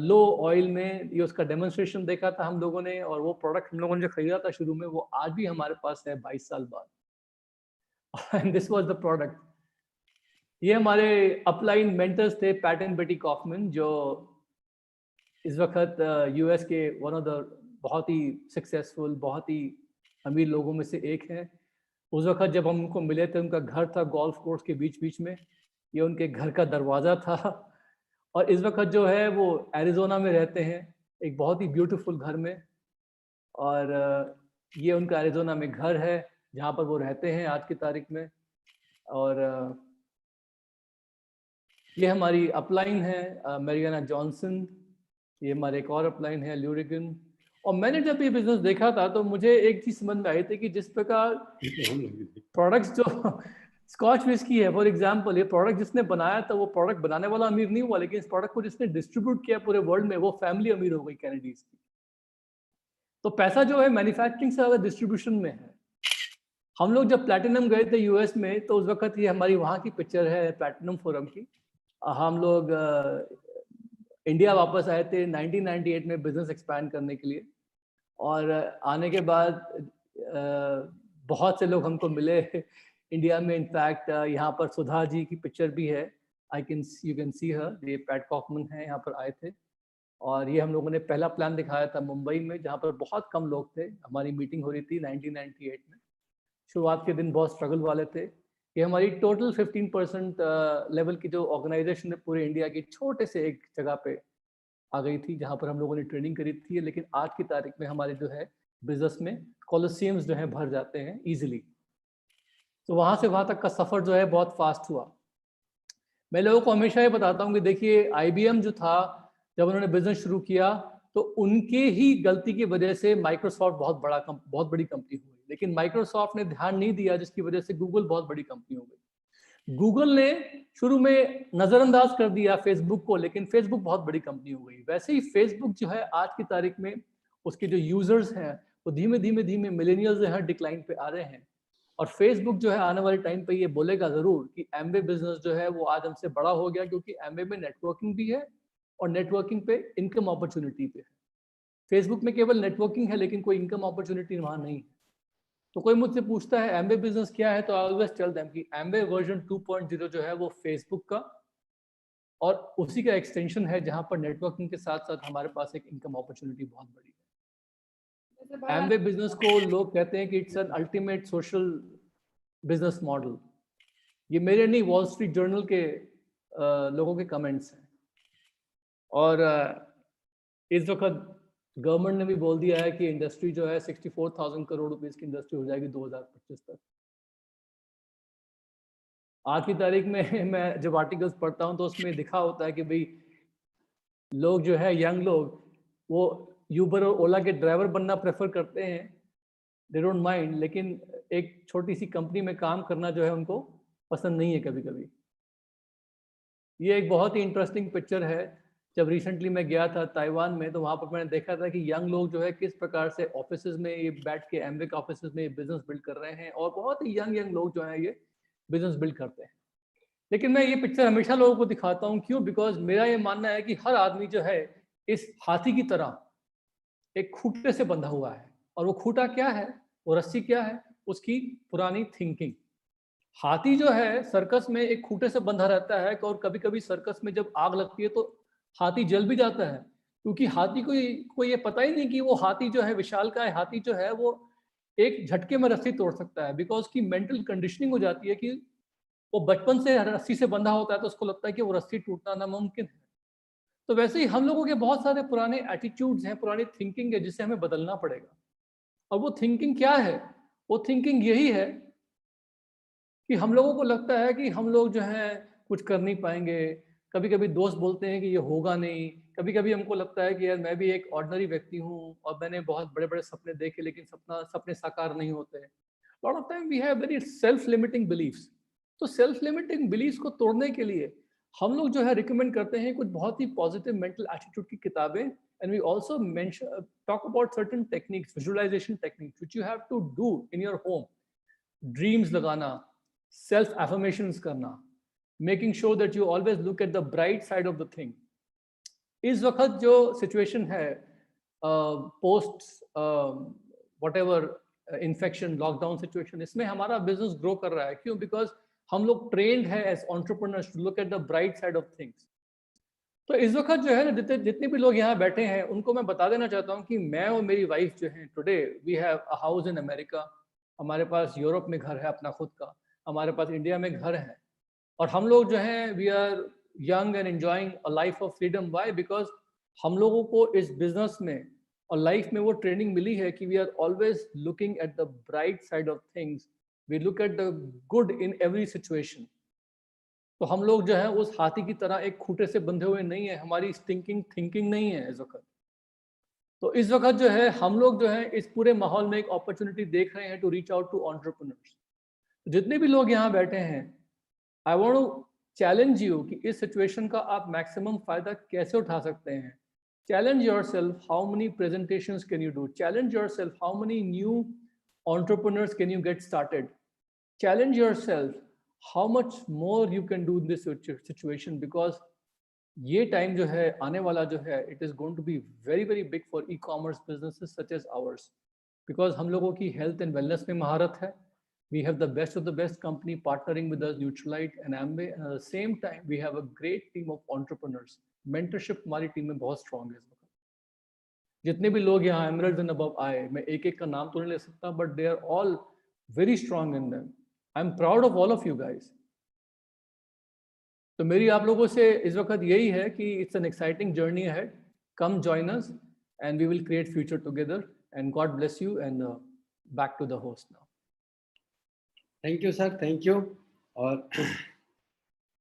लो ऑयल में। ये उसका डेमोन्स्ट्रेशन देखा था हम लोगों ने, और वो प्रोडक्ट हम लोगों ने जो खरीदा था शुरू में, वो आज भी हमारे पास है 22 साल बाद। And this was the product. ये हमारे अपलाइन मेंटर्स थे, पैट एंड बेटी कॉफमैन, जो इस वक्त यूएस के वन ऑफ द बहुत ही सक्सेसफुल, बहुत ही अमीर लोगों में से एक है। उस वक्त जब हम उनको मिले थे, उनका घर था गोल्फ कोर्स के बीच बीच में, ये उनके घर का दरवाज़ा था। और इस वक्त जो है वो एरिज़ोना में रहते हैं, एक बहुत ही ब्यूटीफुल घर में। और ये उनका एरिज़ोना में घर है जहाँ पर वो रहते हैं आज की तारीख में। और ये हमारी अपलाइन है मैरियाना जॉनसन, ये हमारे एक और अपलाइन है ल्यूरिगन। और मैंने जब ये बिजनेस देखा था तो मुझे एक चीज समझ में आई थी कि जिस प्रकार प्रोडक्ट्स जो स्कॉच विस्की है, फॉर एग्जांपल, ये प्रोडक्ट जिसने बनाया था, वो प्रोडक्ट बनाने वाला अमीर नहीं हुआ, लेकिन इस प्रोडक्ट को जिसने डिस्ट्रीब्यूट किया पूरे वर्ल्ड में, वो फैमिली अमीर हो गई कैनेडीज की। तो पैसा जो है मैन्युफैक्चरिंग से ज़्यादा डिस्ट्रीब्यूशन में है। हम लोग जब प्लैटिनम गए थे यूएस में, तो उस वक्त ये हमारी वहाँ की पिक्चर है प्लैटिनम फोरम की। हम लोग इंडिया वापस आए थे 1998 में बिजनेस एक्सपैंड करने के लिए। और आने के बाद बहुत से लोग हमको मिले इंडिया में। इनफैक्ट यहाँ पर सुधा जी की पिक्चर भी है, यू कैन सी हर। ये पैट कॉफमैन है, यहाँ पर आए थे। और ये हम लोगों ने पहला प्लान दिखाया था मुंबई में, जहाँ पर बहुत कम लोग थे। हमारी मीटिंग हो रही थी 1998 में। शुरुआत के दिन बहुत स्ट्रगल वाले थे। ये हमारी टोटल 15% लेवल की जो ऑर्गेनाइजेशन है पूरे इंडिया की, छोटे से एक जगह पे आ गई थी, जहाँ पर हम लोगों ने ट्रेनिंग करी थी। लेकिन आज की तारीख में हमारे जो है बिजनेस में कॉलोसियम्स जो है भर जाते हैं इजीली। तो वहाँ से वहाँ तक का सफ़र जो है बहुत फास्ट हुआ। मैं लोगों को हमेशा ये बताता हूँ कि देखिए, IBM जो था, जब उन्होंने बिजनेस शुरू किया तो उनके ही गलती की वजह से माइक्रोसॉफ्ट बहुत बड़ी कंपनी हुई। लेकिन माइक्रोसॉफ्ट ने ध्यान नहीं दिया, जिसकी वजह से गूगल बहुत बड़ी कंपनी हो गई। गूगल ने शुरू में नज़रअंदाज कर दिया फेसबुक को, लेकिन फेसबुक बहुत बड़ी कंपनी हो गई। वैसे ही फेसबुक जो है आज की तारीख में उसके जो यूजर्स हैं वो धीमे धीमे मिलेनियल्स जो है डिक्लाइन पे आ रहे हैं। और फेसबुक जो है आने वाले टाइम पे ये बोलेगा ज़रूर कि एमवे बिजनेस जो है वो आज हमसे बड़ा हो गया, क्योंकि एमवे में नेटवर्किंग भी है और नेटवर्किंग पे इनकम अपॉर्चुनिटी पे है। फेसबुक में केवल नेटवर्किंग है, लेकिन कोई इनकम अपॉर्चुनिटी वहाँ नहीं है। तो कोई मुझसे पूछता है एमवे बिजनेस क्या है, तो आई ऑलवेज टेल देम कि एमवे वर्जन 2.0 जो है वो फेसबुक का और उसी का एक्सटेंशन है जहाँ पर नेटवर्किंग के साथ साथ हमारे पास एक इनकम अपॉर्चुनिटी बहुत बड़ी है। एमवे बिजनेस को लोग कहते हैं कि it's an ultimate social business model. ये मेरे नहीं, वॉल स्ट्रीट जर्नल के लोगों के कमेंट्स हैं। और इस वक्त गवर्नमेंट ने भी बोल दिया है कि इंडस्ट्री जो है 64,000 करोड़ रुपीस की इंडस्ट्री हो जाएगी 2025 तक। आज की तारीख में मैं जब आर्टिकल्स पढ़ता हूं तो उसमें लिखा होता है कि भाई लोग जो है, यंग लोग, वो यूबर और ओला के ड्राइवर बनना प्रेफर करते हैं, दे डोंट माइंड, लेकिन एक छोटी सी कंपनी में काम करना जो है उनको पसंद नहीं है कभी कभी। ये एक बहुत ही इंटरेस्टिंग पिक्चर है। जब रिसेंटली मैं गया था ताइवान में, तो वहाँ पर मैंने देखा था कि यंग लोग जो है किस प्रकार से ऑफिसेज में ये बैठ के, एमवे के ऑफिसेज में ये बिजनेस बिल्ड कर रहे हैं, और बहुत ही यंग लोग जो हैं ये बिजनेस बिल्ड करते हैं। लेकिन मैं ये पिक्चर हमेशा लोगों को दिखाता हूँ, क्यों? बिकॉज मेरा ये मानना है कि हर आदमी जो है इस हाथी की तरह एक खूंटे से बंधा हुआ है, और वो खूंटा क्या है, वो रस्सी क्या है? उसकी पुरानी थिंकिंग। हाथी जो है सर्कस में एक खूंटे से बंधा रहता है, और कभी कभी सर्कस में जब आग लगती है तो हाथी जल भी जाता है, क्योंकि हाथी को ये पता ही नहीं कि वो हाथी जो है विशालकाय हाथी जो है वो एक झटके में रस्सी तोड़ सकता है, बिकॉज की मेंटल कंडीशनिंग हो जाती है कि वो बचपन से रस्सी से बंधा होता है, तो उसको लगता है कि वो रस्सी टूटना नामुमकिन है। तो वैसे ही हम लोगों के बहुत सारे पुराने एटीट्यूड्स हैं, पुरानी थिंकिंग है, जिसे हमें बदलना पड़ेगा। और वो थिंकिंग क्या है? वो थिंकिंग यही है कि हम लोगों को लगता है कि हम लोग जो है कुछ कर नहीं पाएंगे। कभी कभी दोस्त बोलते हैं कि ये होगा नहीं। कभी कभी हमको लगता है कि यार मैं भी एक ऑर्डिनरी व्यक्ति हूँ और मैंने बहुत बड़े बड़े सपने देखे, लेकिन सपने साकार नहीं होते। Lot of time we have very self limiting beliefs. तो सेल्फ लिमिटिंग बिलीफ्स को तोड़ने के लिए हम लोग जो है रिकमेंड करते हैं कुछ बहुत ही पॉजिटिव मेंटल एटीट्यूड की किताबें। And we also talk about certain techniques, visualisation techniques which you have to do in your home. Dreams लगाना, सेल्फ एफर्मेशंस करना, making sure that you always look at the bright side of the thing. इस वक्त जो situation है post whatever infection, lockdown situation, इसमें हमारा business grow कर रहा है। क्यों? बिकॉज हम लोग ट्रेंड है as entrepreneurs to look at the bright side of things. तो इस वक्त जो है ना, जितने भी लोग यहाँ बैठे हैं उनको मैं बता देना चाहता हूँ कि मैं और मेरी वाइफ जो है, today we have a house in America. हमारे पास यूरोप में घर है अपना खुद का, हमारे पास इंडिया में घर है, और हम लोग जो हैं we are young and enjoying a life of freedom. Why? Because हम लोगों को इस बिजनेस में और लाइफ में वो ट्रेनिंग मिली है कि we are always looking at the bright side of things. We look at the good in every situation. तो हम लोग जो है उस हाथी की तरह एक खूंटे से बंधे हुए नहीं है, हमारी थिंकिंग नहीं है इस वक्त। तो इस वक्त जो है हम लोग जो है इस पूरे माहौल में एक अपॉर्चुनिटी देख रहे हैं to reach out to entrepreneurs. जितने भी लोग यहाँ बैठे हैं, I want to challenge you कि इस सिचुएशन का आप मैक्सिमम फायदा कैसे उठा सकते हैं। Challenge yourself, how many presentations can you do? Challenge yourself, how many new entrepreneurs can you get started? Challenge yourself, how much more you can do in this situation, because ये time जो है आने वाला जो है, it is going to be very very big for e-commerce businesses such as ours, because हम लोगों की health and wellness में महारत है। We have the best of the best company partnering with us, Neutralite and Amway, and at the same time we have a great team of entrepreneurs. Mentorship हमारी team में बहुत strong है। जितने भी लोग यहाँ एमरल्ड्स एंड अबव आए, मैं एक एक का नाम तो नहीं ले सकता, but they are all very strong in them. I am proud of all of you guys. तो मेरी आप लोगों से इस वक्त यही है कि it's an exciting journey ahead. Come join us and we will create future together, and God bless you, and back to the host now. Thank you sir, thank you. और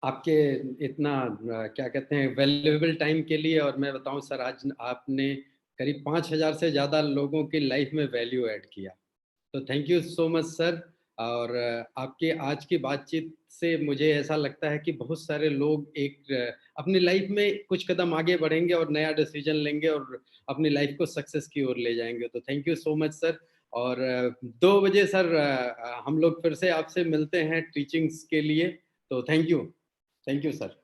आपके इतना क्या कहते हैं वैल्यूएबल टाइम के लिए। और मैं बताऊं सर, आज आपने करीब 5000 से ज़्यादा लोगों की लाइफ में वैल्यू ऐड किया, तो thank you so much sir. और आपके आज की बातचीत से मुझे ऐसा लगता है कि बहुत सारे लोग एक अपनी लाइफ में कुछ कदम आगे बढ़ेंगे और नया डिसीजन लेंगे और अपनी लाइफ को सक्सेस की ओर ले जाएंगे। तो thank you so much sir. और 2 बजे सर हम लोग फिर से आपसे मिलते हैं टीचिंग्स के लिए। तो थैंक यू सर।